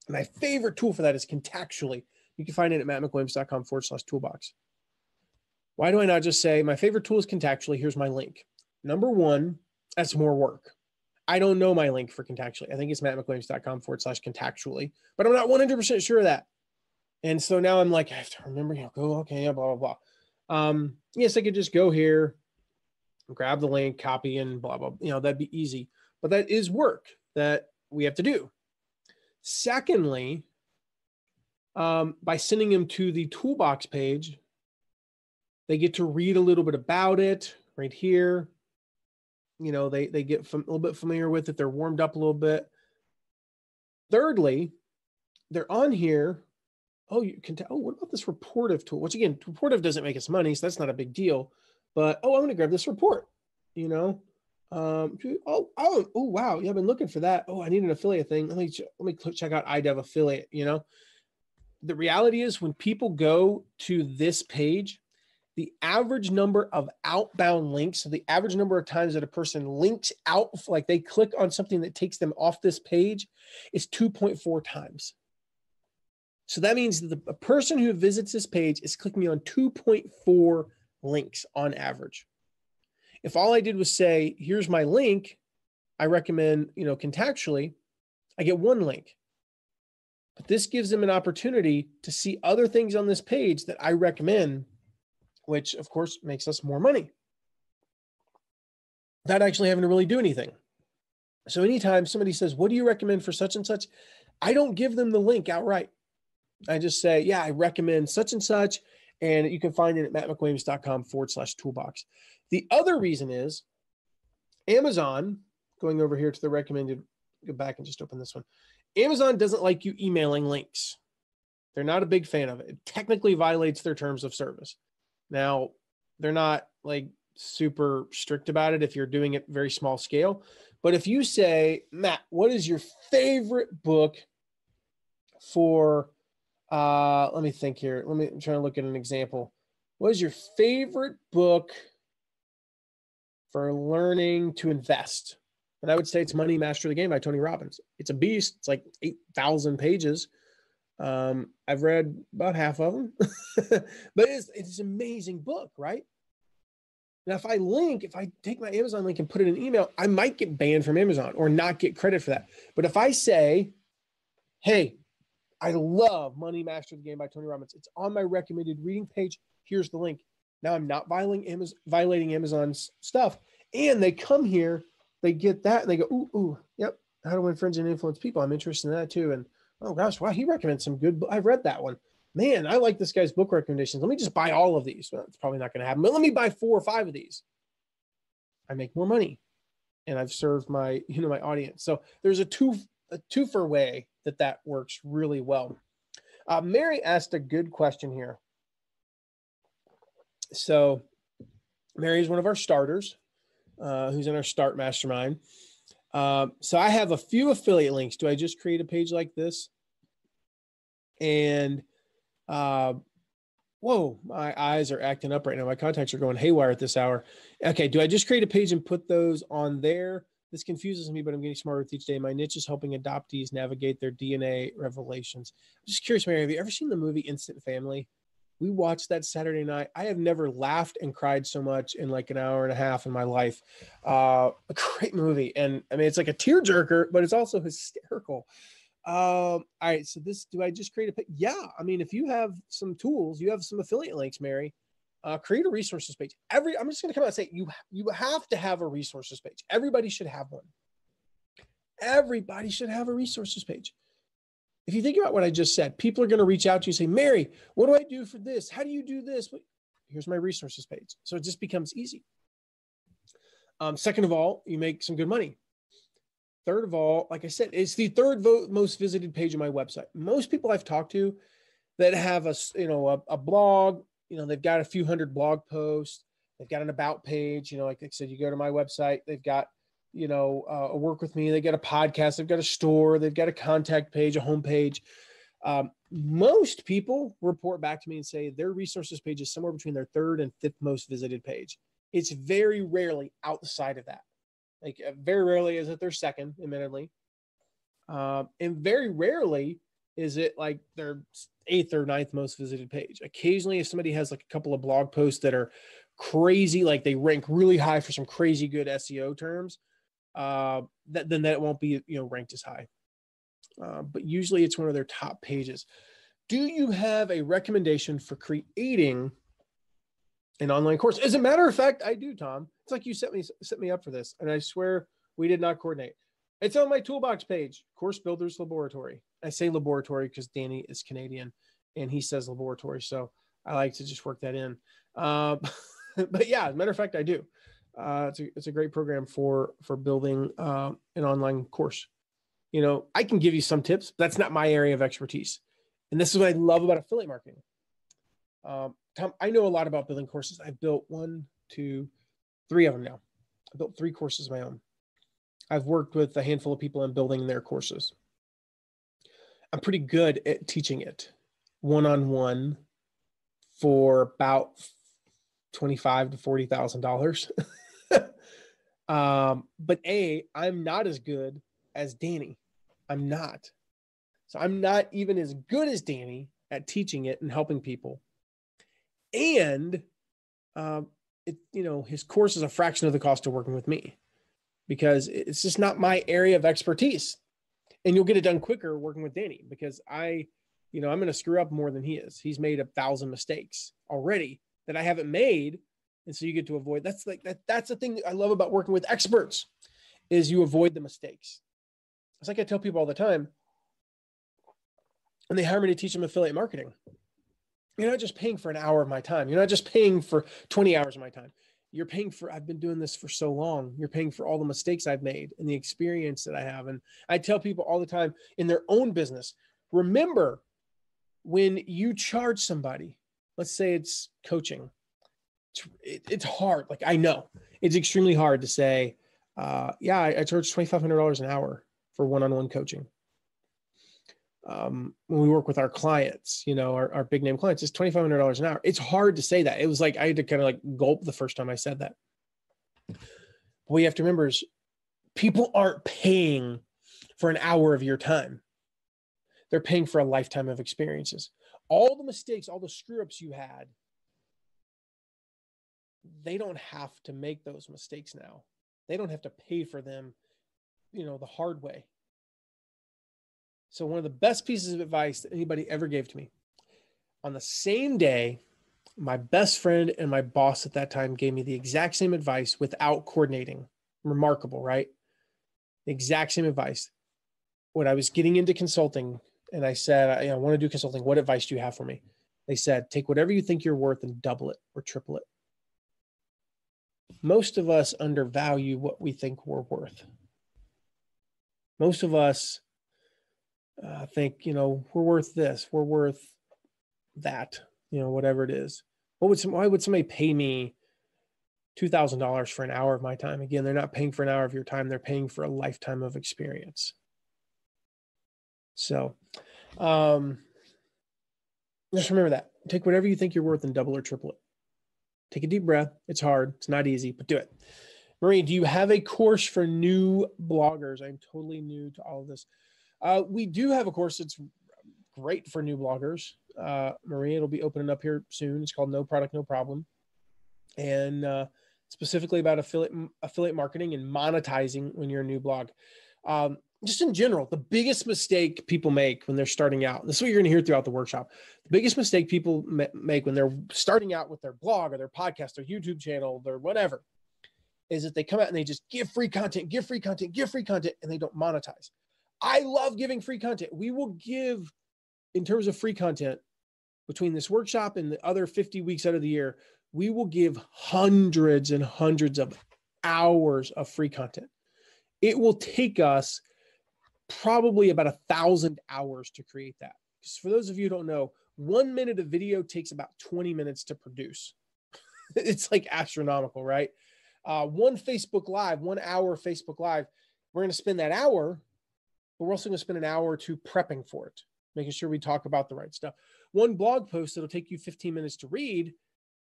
My favorite tool for that is Contactually. You can find it at mattmcwilliams.com/toolbox. Why do I not just say, my favorite tool is Contactually, here's my link? Number one, that's more work. I don't know my link for Contactually. I think it's mattmcwilliams.com/contactually, but I'm not 100% sure of that. And so now I'm like, I have to remember, blah, blah, blah. Yes, I could just go here, grab the link, copy, and blah, blah, that'd be easy. But that is work that we have to do. Secondly, by sending them to the toolbox page, they get to read a little bit about it right here. They get a little bit familiar with it. They're warmed up a little bit. Thirdly, they're on here. Oh, you can tell. Oh, what about this Rapportive tool? Which again, Rapportive doesn't make us money, so that's not a big deal. But I'm going to grab this report. Oh, wow. Yeah, I've been looking for that. Oh, I need an affiliate thing. Let me check out iDev affiliate. The reality is, when people go to this page, the average number of outbound links, so the average number of times that a person links out, like they click on something that takes them off this page, is 2.4 times. So that means that a person who visits this page is clicking on 2.4 links on average. If all I did was say, here's my link, I recommend, Contactually, I get one link. But this gives them an opportunity to see other things on this page that I recommend, which of course makes us more money without actually having to really do anything. So anytime somebody says, what do you recommend for such and such? I don't give them the link outright. I just say, yeah, I recommend such and such. And you can find it at mattmcwilliams.com/toolbox. The other reason is Amazon, going over here to the recommended, go back and just open this one. Amazon doesn't like you emailing links. They're not a big fan of it. It technically violates their terms of service. Now, they're not like super strict about it if you're doing it very small scale. But if you say, Matt, what is your favorite book for, let me think here. I'm trying to look at an example. What is your favorite book for learning to invest? And I would say it's Money Master the Game by Tony Robbins. It's a beast. It's like 8,000 pages. I've read about half of them, but it's an amazing book, right? Now, if I take my Amazon link and put it in an email, I might get banned from Amazon or not get credit for that. But if I say, hey, I love Money Master the Game by Tony Robbins, it's on my recommended reading page, here's the link. Now I'm not violating Amazon's stuff. And they come here, they get that, and they go, ooh, yep, how to infringe and influence people. I'm interested in that too. And oh gosh, wow, he recommends some good I've read that one. Man, I like this guy's book recommendations. Let me just buy all of these. Well, it's probably not going to happen, but let me buy 4 or 5 of these. I make more money, and I've served my audience. So there's a twofer way that works really well. Mary asked a good question here. So Mary is one of our starters, who's in our Start Mastermind. So I have a few affiliate links. Do I just create a page like this? And Whoa, my eyes are acting up right now. My contacts are going haywire at this hour. Okay, do I just create a page and put those on there? This confuses me, but I'm getting smarter with each day. My niche is helping adoptees navigate their DNA revelations. I'm just curious, Mary, have you ever seen the movie Instant Family? We watched that Saturday night. I have never laughed and cried so much in like an hour and a half in my life. A great movie. And I mean, it's like a tearjerker, but it's also hysterical. All right. So do I just create a page? Yeah. I mean, if you have some tools, you have some affiliate links, Mary, create a resources page. I'm just going to come out and say, you have to have a resources page. Everybody should have one. Everybody should have a resources page. If you think about what I just said, people are going to reach out to you and say, Mary, what do I do for this? How do you do this? Here's my resources page. So it just becomes easy. Second of all, you make some good money. Third of all, like I said, it's the third most visited page on my website. Most people I've talked to that have a blog, they've got a few hundred blog posts, they've got an about page, like I said, you go to my website, they've got, a work with me, they got a podcast, they've got a store, they've got a contact page, a homepage. Most people report back to me and say their resources page is somewhere between their third and fifth most visited page. It's very rarely outside of that. Like very rarely is it their second, admittedly. And very rarely is it like their eighth or ninth most visited page. Occasionally, if somebody has like a couple of blog posts that are crazy, like they rank really high for some crazy good SEO terms, then that won't be, ranked as high. But usually it's one of their top pages. Do you have a recommendation for creating an online course? As a matter of fact, I do, Tom. It's like you set me up for this, and I swear we did not coordinate. It's on my toolbox page, Course Builders Laboratory. I say laboratory because Danny is Canadian, and he says laboratory, so I like to just work that in. But yeah, as a matter of fact, I do. It's a great program for building an online course. I can give you some tips, but that's not my area of expertise. And this is what I love about affiliate marketing. Tom, I know a lot about building courses. I've built 1, 2, 3 of them now. I built 3 courses of my own. I've worked with a handful of people in building their courses. I'm pretty good at teaching it one-on-one for about $25,000 to $40,000. But I'm not as good as Danny. I'm not. So I'm not even as good as Danny at teaching it and helping people. And his course is a fraction of the cost of working with me because it's just not my area of expertise. And you'll get it done quicker working with Danny because I'm going to screw up more than he is. He's made 1,000 mistakes already that I haven't made. And so you get to avoid. That's the thing that I love about working with experts is you avoid the mistakes. It's like I tell people all the time, and they hire me to teach them affiliate marketing. You're not just paying for an hour of my time. You're not just paying for 20 hours of my time. You're paying for, I've been doing this for so long. You're paying for all the mistakes I've made and the experience that I have. And I tell people all the time in their own business, remember when you charge somebody, let's say it's coaching, it's hard. Like I know it's extremely hard to say, I charge $2,500 an hour for one-on-one coaching. When we work with our clients, our big name clients, it's $2,500 an hour. It's hard to say that. It was like, I had to kind of like gulp the first time I said that. What you have to remember is people aren't paying for an hour of your time. They're paying for a lifetime of experiences. All the mistakes, all the screw ups you had, they don't have to make those mistakes now. They don't have to pay for them, the hard way. So one of the best pieces of advice that anybody ever gave to me, on the same day, my best friend and my boss at that time gave me the exact same advice without coordinating. Remarkable, right? The exact same advice. When I was getting into consulting and I said, I want to do consulting, what advice do you have for me? They said, take whatever you think you're worth and double it or triple it. Most of us undervalue what we think we're worth. Most of us think, we're worth this, we're worth that, whatever it is. Why would somebody pay me $2,000 for an hour of my time? Again, they're not paying for an hour of your time. They're paying for a lifetime of experience. So, and Just remember that. Take whatever you think you're worth and double or triple it. Take a deep breath. It's hard. It's not easy, but do it. Marie, do you have a course for new bloggers? I'm totally new to all of this. We do have a course that's great for new bloggers. Marie, it'll be opening up here soon. It's called No Product, No Problem. And specifically about affiliate marketing and monetizing when you're a new blog. Just in general, the biggest mistake people make when they're starting out, this is what you're going to hear throughout the workshop. The biggest mistake people make when they're starting out with their blog or their podcast, their YouTube channel, their whatever, is that they come out and they just give free content, and they don't monetize. I love giving free content. We will give, in terms of free content, between this workshop and the other 50 weeks out of the year, we will give hundreds and hundreds of hours of free content. It will take us probably about 1,000 hours to create that. Because for those of you who don't know, 1 minute of video takes about 20 minutes to produce. It's like astronomical, right? One Facebook Live, 1 hour Facebook Live, we're going to spend that hour, but we're also going to spend an hour or two prepping for it, making sure we talk about the right stuff. One blog post that'll take you 15 minutes to read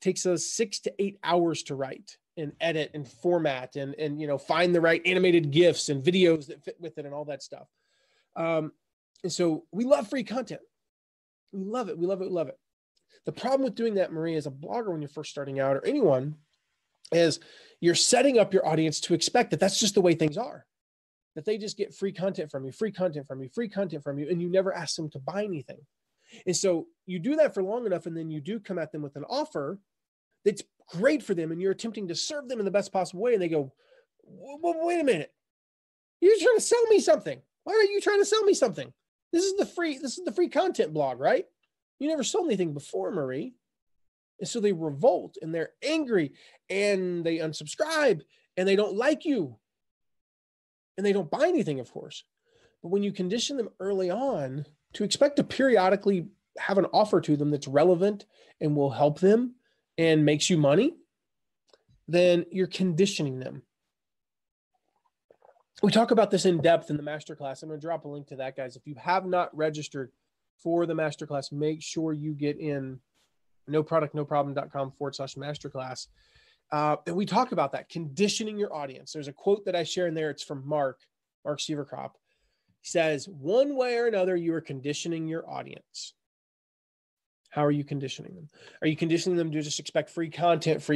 takes us 6 to 8 hours to write and edit and format and find the right animated GIFs and videos that fit with it and all that stuff. And so we love free content. We love it. We love it. We love it. The problem with doing that, Marie, as a blogger when you're first starting out, or anyone, is you're setting up your audience to expect that that's just the way things are, that they just get free content from you, and you never ask them to buy anything. And so you do that for long enough, and then you do come at them with an offer that's great for them, and you're attempting to serve them in the best possible way, and they go, wait a minute. You're trying to sell me something. Why are you trying to sell me something? This is the free content blog, right? You never sold anything before, Marie. And so they revolt, and they're angry, and they unsubscribe, and they don't like you, and they don't buy anything, of course. But when you condition them early on to expect to periodically have an offer to them that's relevant and will help them and makes you money, then you're conditioning them. We talk about this in depth in the masterclass. I'm going to drop a link to that, guys. If you have not registered for the masterclass, make sure you get in noproductnoproblem.com/masterclass. And we talk about that, conditioning your audience. There's a quote that I share in there. It's from Mark Sieverkrop. He says, one way or another, you are conditioning your audience. How are you conditioning them? Are you conditioning them to just expect free content,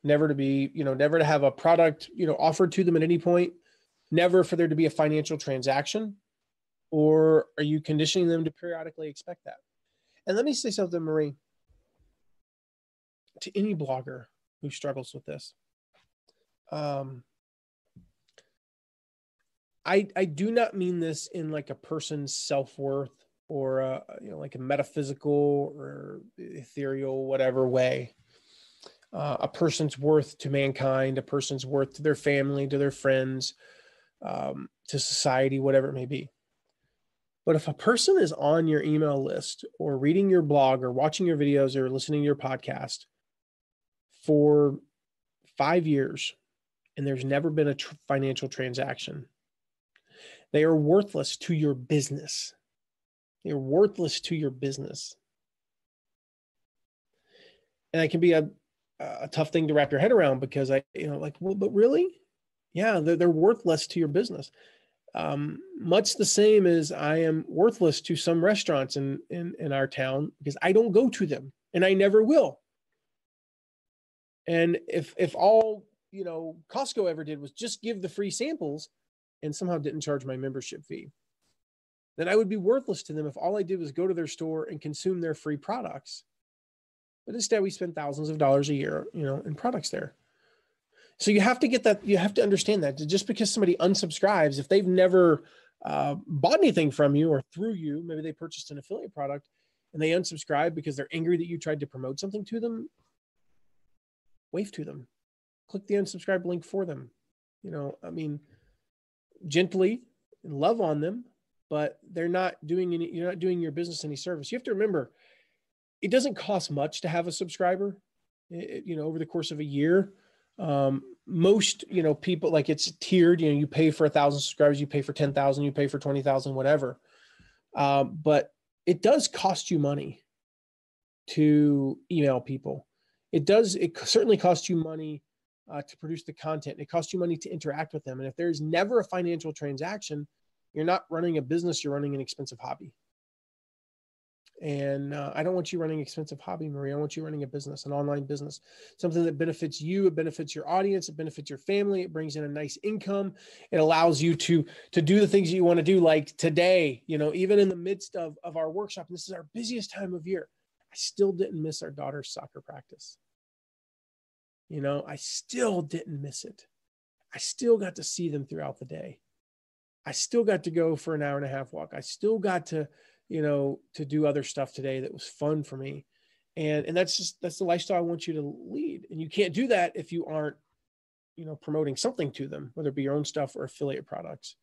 never to have a product, offered to them at any point, never for there to be a financial transaction? Or are you conditioning them to periodically expect that? And let me say something, Marie, to any blogger who struggles with this. I do not mean this in like a person's self-worth or like a metaphysical or ethereal, whatever way. A person's worth to mankind, a person's worth to their family, to their friends, to society, whatever it may be. But if a person is on your email list or reading your blog or watching your videos or listening to your podcast for 5 years and there's never been a financial transaction, they are worthless to your business. They're worthless to your business. And that can be a tough thing to wrap your head around because but really? Yeah, they're worthless to your business. Much the same as I am worthless to some restaurants in our town because I don't go to them and I never will. And if all, Costco ever did was just give the free samples and somehow didn't charge my membership fee, then I would be worthless to them if all I did was go to their store and consume their free products. But instead we spend thousands of dollars a year, in products there. So you have to get that. You have to understand that just because somebody unsubscribes, if they've never bought anything from you or through you, maybe they purchased an affiliate product and they unsubscribe because they're angry that you tried to promote something to them, wave to them, click the unsubscribe link for them. Gently and love on them, but you're not doing your business any service. You have to remember, it doesn't cost much to have a subscriber, over the course of a year. Most, people, like, it's tiered, you pay for 1,000 subscribers, you pay for 10,000, you pay for 20,000, whatever. But it does cost you money to email people. It certainly costs you money to produce the content. It costs you money to interact with them. And if there's never a financial transaction, you're not running a business, you're running an expensive hobby. And I don't want you running an expensive hobby, Marie. I want you running a business, an online business, something that benefits you, it benefits your audience, it benefits your family, it brings in a nice income. It allows you to do the things that you want to do, like today, even in the midst of our workshop, and this is our busiest time of year, I still didn't miss our daughter's soccer practice. I still didn't miss it. I still got to see them throughout the day. I still got to go for an hour and a half walk. I still got to do other stuff today that was fun for me. And that's the lifestyle I want you to lead. And you can't do that if you aren't, promoting something to them, whether it be your own stuff or affiliate products.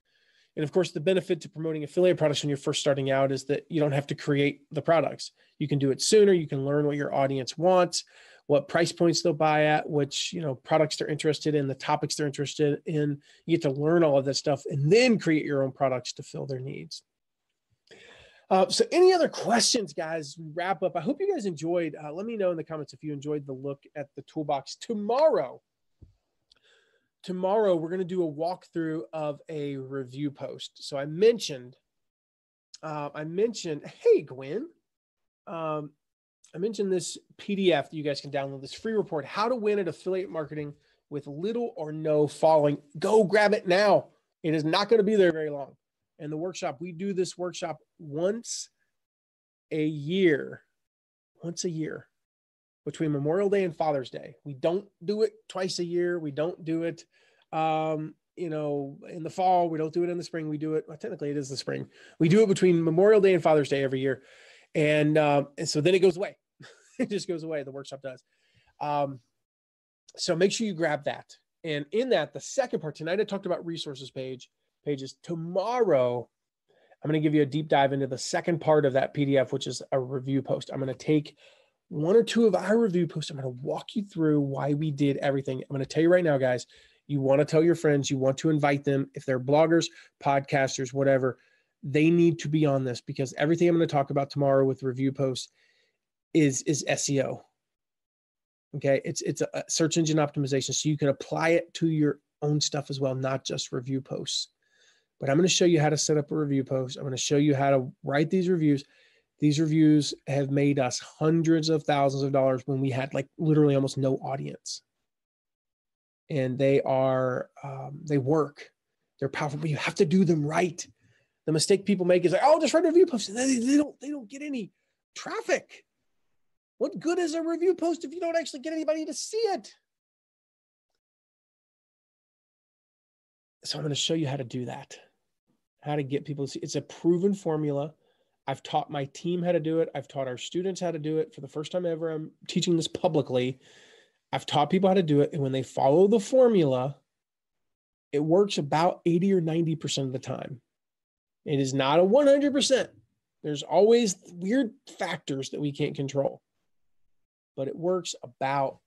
And of course, the benefit to promoting affiliate products when you're first starting out is that you don't have to create the products. You can do it sooner. You can learn what your audience wants, what price points they'll buy at, which, products they're interested in, the topics they're interested in. You get to learn all of that stuff and then create your own products to fill their needs. So any other questions, guys? We wrap up. I hope you guys enjoyed. Let me know in the comments if you enjoyed the look at the toolbox. Tomorrow, we're going to do a walkthrough of a review post. So I mentioned, hey, Gwen, I mentioned this PDF that you guys can download, this free report, how to win at affiliate marketing with little or no following. Go grab it now. It is not going to be there very long. And the workshop, we do this workshop once a year, between Memorial Day and Father's Day. We don't do it twice a year. We don't do it, in the fall. We don't do it in the spring. We do it, well, technically it is the spring. We do it between Memorial Day and Father's Day every year. And so then it goes away. It just goes away. The workshop does. So make sure you grab that. And in that, the second part, tonight I talked about resources pages. Tomorrow, I'm going to give you a deep dive into the second part of that PDF, which is a review post. I'm going to take one or two of our review posts. I'm going to walk you through why we did everything. I'm going to tell you right now, guys, you want to tell your friends, you want to invite them. If they're bloggers, podcasters, whatever, they need to be on this, because everything I'm going to talk about tomorrow with review posts is SEO. Okay. It's a search engine optimization. So you can apply it to your own stuff as well, not just review posts. But I'm going to show you how to set up a review post. I'm going to show you how to write these reviews. These reviews have made us hundreds of thousands of dollars when we had literally almost no audience. And they work. They're powerful, but you have to do them right. The mistake people make is just write a review post. And they don't get any traffic. What good is a review post if you don't actually get anybody to see it? So I'm going to show you how to do that. How to get people to see. It's a proven formula. I've taught my team how to do it. I've taught our students how to do it. For the first time ever, I'm teaching this publicly. I've taught people how to do it. And when they follow the formula, it works about 80 or 90% of the time. It is not a 100%. There's always weird factors that we can't control. But it works about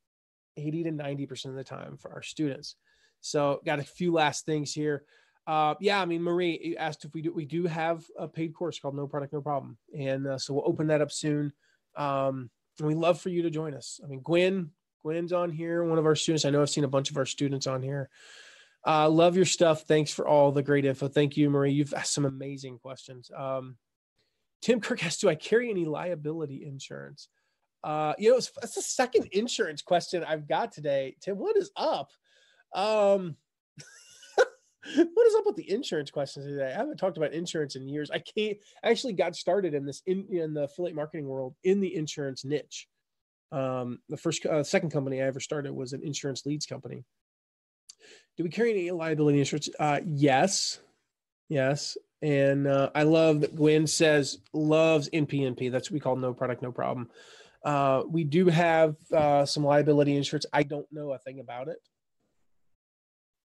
80 to 90% of the time for our students. So got a few last things here. Marie, you asked if we do have a paid course called No Product, No Problem. And so we'll open that up soon. And we'd love for you to join us. I mean, Gwen's on here, one of our students. I know I've seen a bunch of our students on here. Love your stuff. Thanks for all the great info. Thank you, Marie. You've asked some amazing questions. Tim Kirk asks, do I carry any liability insurance? That's the second insurance question I've got today. Tim, what is up? What is up with the insurance questions today? I haven't talked about insurance in years. I actually got started in this in the affiliate marketing world in the insurance niche. The second company I ever started was an insurance leads company. Do we carry any liability insurance? Yes. And I love that Gwen loves NPNP. That's what we call No Product, No Problem. We do have some liability insurance. I don't know a thing about it.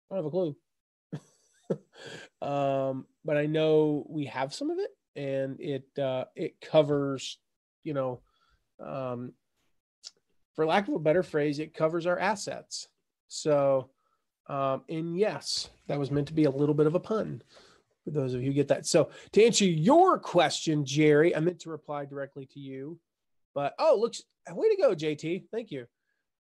I don't have a clue. But I know we have some of it, and it covers, for lack of a better phrase, it covers our assets. So, and yes, that was meant to be a little bit of a pun. for those of you who get that. So to answer your question, Jerry, I meant to reply directly to you, but looks, way to go, JT. Thank you.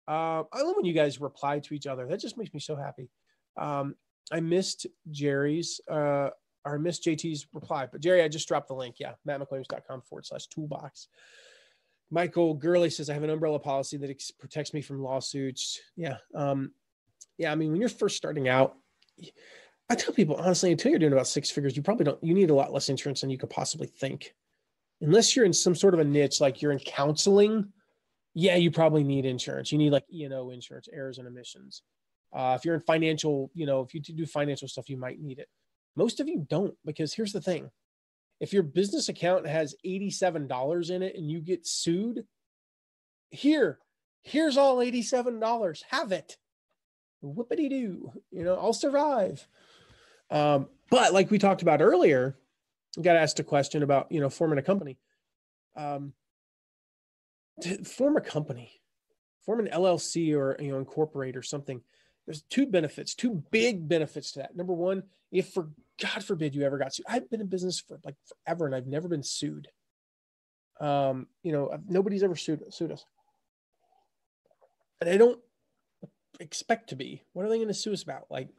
I love when you guys reply to each other. That just makes me so happy. I missed Jerry's, or I missed JT's reply, but Jerry, I just dropped the link. Yeah. mattmcwilliams.com/toolbox. Michael Gurley says, I have an umbrella policy that protects me from lawsuits. Yeah. Yeah. I mean, when you're first starting out, I tell people, honestly, until you're doing about 6 figures, you need a lot less insurance than you could possibly think. Unless you're in some sort of a niche, like you're in counseling, yeah, you probably need insurance. You need like E&O insurance, errors and omissions. If you're in financial, if you do financial stuff, you might need it. Most of you don't, because here's the thing. If your business account has $87 in it and you get sued, here's all $87. Have it. Whoopity-doo. I'll survive. But like we talked about earlier, I got asked a question about, forming a company. To form a company, form an LLC or, incorporate or something. There's two big benefits to that. Number one, if for God forbid you ever got sued, I've been in business for like forever and I've never been sued. Nobody's ever sued us. And I don't expect to be. What are they going to sue us about? Like,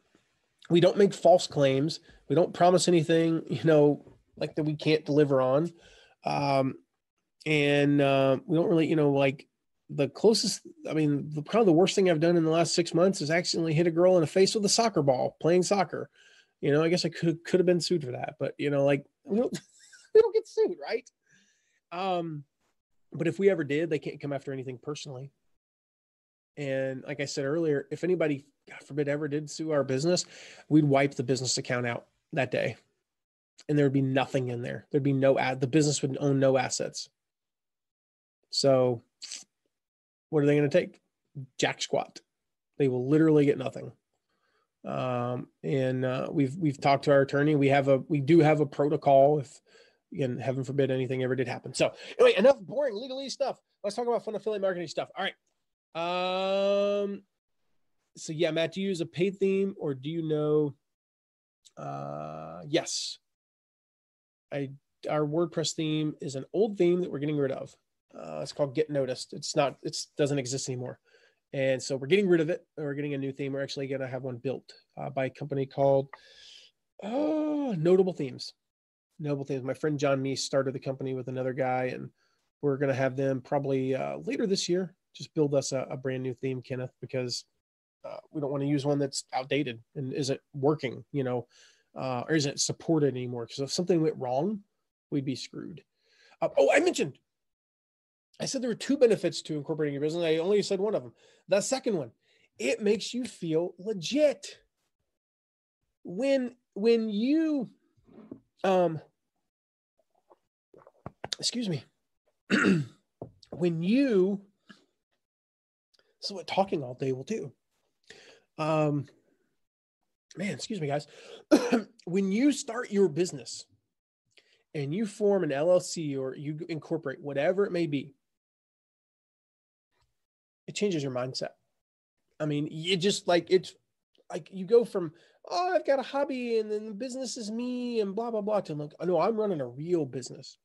we don't make false claims. We don't promise anything, like that we can't deliver on. And we don't really, like the closest, kind of the worst thing I've done in the last 6 months is accidentally hit a girl in the face with a soccer ball playing soccer. I guess I could have been sued for that, but like we don't get sued, right? But if we ever did, they can't come after anything personally. And like I said earlier, if anybody, God forbid, ever did sue our business, we'd wipe the business account out that day. And there would be nothing in there. There'd be the business would own no assets. So what are they going to take? Jack squat. They will literally get nothing. We've talked to our attorney. We do have a protocol if, again, heaven forbid anything ever did happen. So anyway, enough boring legalese stuff. Let's talk about fun affiliate marketing stuff. All right. So yeah, Matt, do you use a paid theme or do you know? Yes. Our WordPress theme is an old theme that we're getting rid of. It's called Get Noticed. It doesn't exist anymore. And so we're getting rid of it. We're getting a new theme. We're actually going to have one built by a company called Notable Themes. Notable Themes. My friend John Meese started the company with another guy, and we're going to have them probably later this year just build us a brand new theme, Kenneth, because we don't want to use one that's outdated and isn't working, or isn't supported anymore. Because if something went wrong, we'd be screwed. I said there were 2 benefits to incorporating your business. I only said one of them. The second one, it makes you feel legit. When you, excuse me, when you, this is what talking all day will do. Excuse me, guys. When you start your business and you form an LLC or you incorporate whatever it may be, it changes your mindset. It's like you go from, I've got a hobby and then the business is me and blah, blah, blah, to like, no, I'm running a real business.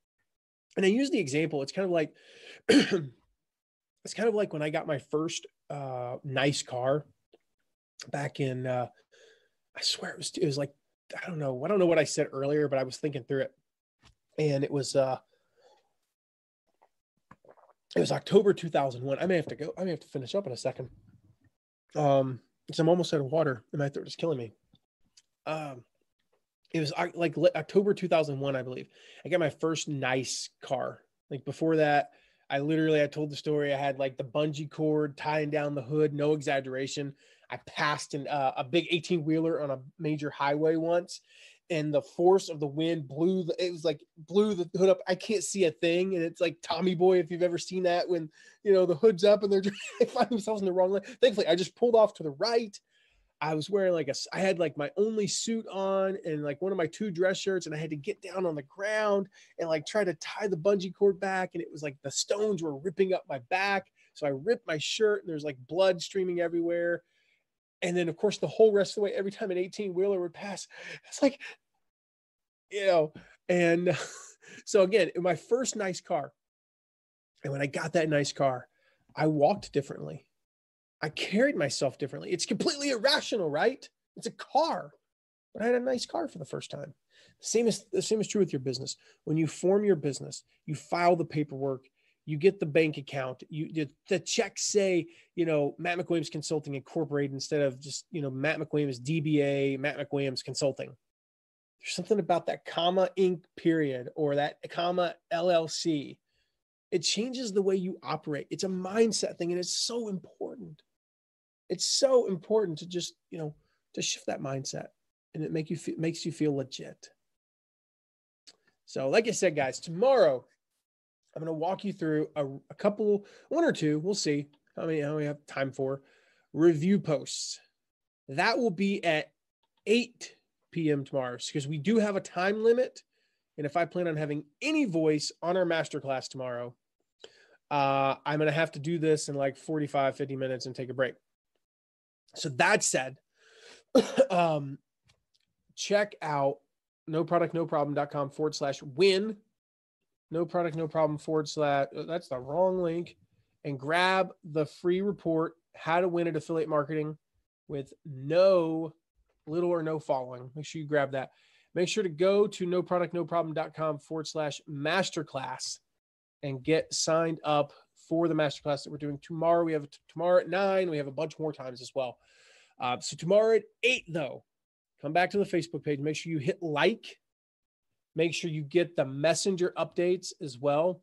And I use the example. It's kind of like, when I got my first nice car back in, I swear it was like, I don't know what I said earlier, but I was thinking through it. And it was October 2001. I may have to finish up in a second. Because I'm almost out of water and my throat is killing me. It was like October 2001, I believe. I got my first nice car. Like before that, I told the story. I had like the bungee cord tying down the hood, no exaggeration. I passed a big 18-wheeler on a major highway once, and the force of the wind blew the hood up. I can't see a thing. And it's like Tommy Boy, if you've ever seen that, when, the hood's up and they find themselves in the wrong lane. Thankfully, I just pulled off to the right. I was wearing I had like my only suit on and like one of my 2 dress shirts, and I had to get down on the ground and like try to tie the bungee cord back. And it was like the stones were ripping up my back. So I ripped my shirt and there's like blood streaming everywhere. And then of course the whole rest of the way, every time an 18-wheeler would pass, it's like, you know, and so again, in my first nice car, and when I got that nice car, I walked differently. I carried myself differently. It's completely irrational, right? It's a car, but I had a nice car for the first time. The same is true with your business. When you form your business, you file the paperwork, you get the bank account, the checks say, Matt McWilliams Consulting Incorporated instead of just, Matt McWilliams DBA, Matt McWilliams Consulting. There's something about that comma Inc. period or that comma LLC. It changes the way you operate. It's a mindset thing, and it's so important. It's so important to just, to shift that mindset, and it makes you feel legit. So like I said, guys, tomorrow I'm going to walk you through a couple, one or two, we'll see how many we have time for, review posts. That will be at 8 p.m. tomorrow because we do have a time limit. And if I plan on having any voice on our masterclass tomorrow, I'm going to have to do this in like 45, 50 minutes and take a break. So that said, check out noproductnoproblem.com/win. No product, no problem / that's the wrong link, and grab the free report, How to Win at Affiliate Marketing with no little or no following. Make sure you grab that. Make sure to go to noproductnoproblem.com/masterclass and get signed up for the masterclass that we're doing tomorrow. We have tomorrow at 9. We have a bunch more times as well. So tomorrow at 8, though, come back to the Facebook page. Make sure you hit like. Make sure you get the messenger updates as well.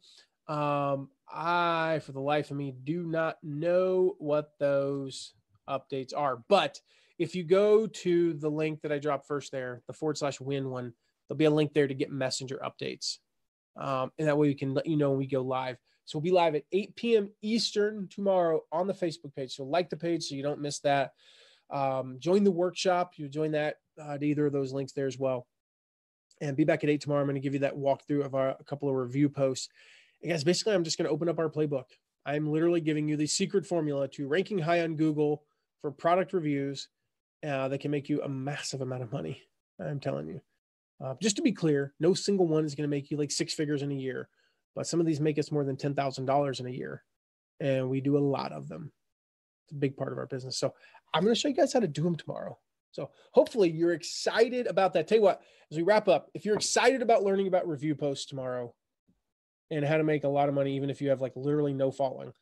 I, for the life of me, do not know what those updates are. But if you go to the link that I dropped first there, the /win one, there'll be a link there to get messenger updates. And that way we can let you know when we go live. So we'll be live at 8 p.m. Eastern tomorrow on the Facebook page. So like the page so you don't miss that. Join the workshop. You join that to either of those links there as well. And be back at 8 tomorrow. I'm going to give you that walkthrough of a couple of review posts. And guys, basically, I'm just going to open up our playbook. I'm literally giving you the secret formula to ranking high on Google for product reviews that can make you a massive amount of money. I'm telling you. Just to be clear, no single one is going to make you like 6 figures in a year. But some of these make us more than $10,000 in a year. And we do a lot of them. It's a big part of our business. So I'm going to show you guys how to do them tomorrow. So hopefully you're excited about that. Tell you what, as we wrap up, if you're excited about learning about review posts tomorrow and how to make a lot of money, even if you have like literally no following,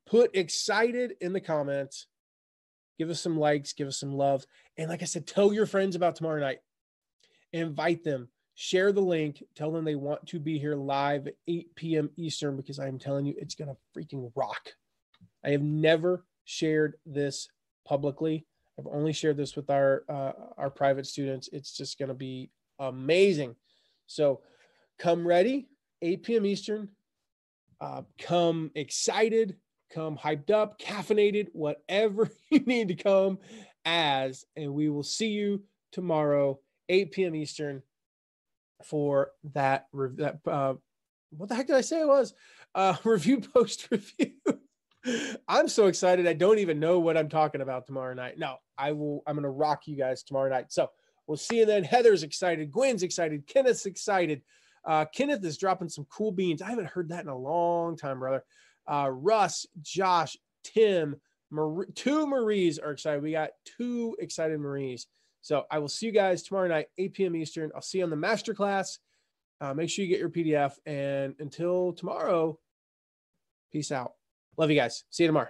put excited in the comments, give us some likes, give us some love. And like I said, tell your friends about tomorrow night, invite them, share the link, tell them they want to be here live at 8 p.m. Eastern, because I'm telling you, it's going to freaking rock. I have never shared this publicly. I've only shared this with our private students. It's just going to be amazing. So come ready, 8 p.m. Eastern. Come excited, come hyped up, caffeinated, whatever you need to come as, and we will see you tomorrow, 8 p.m. Eastern for that what the heck did I say it was? Review post review. I'm so excited. I don't even know what I'm talking about tomorrow night. No, I'm going to rock you guys tomorrow night. So we'll see you then. Heather's excited. Gwen's excited. Kenneth's excited. Kenneth is dropping some cool beans. I haven't heard that in a long time, brother. Russ, Josh, Tim, 2 Maries are excited. We got 2 excited Maries. So I will see you guys tomorrow night, 8 p.m. Eastern. I'll see you on the masterclass. Make sure you get your PDF. And until tomorrow, peace out. Love you guys. See you tomorrow.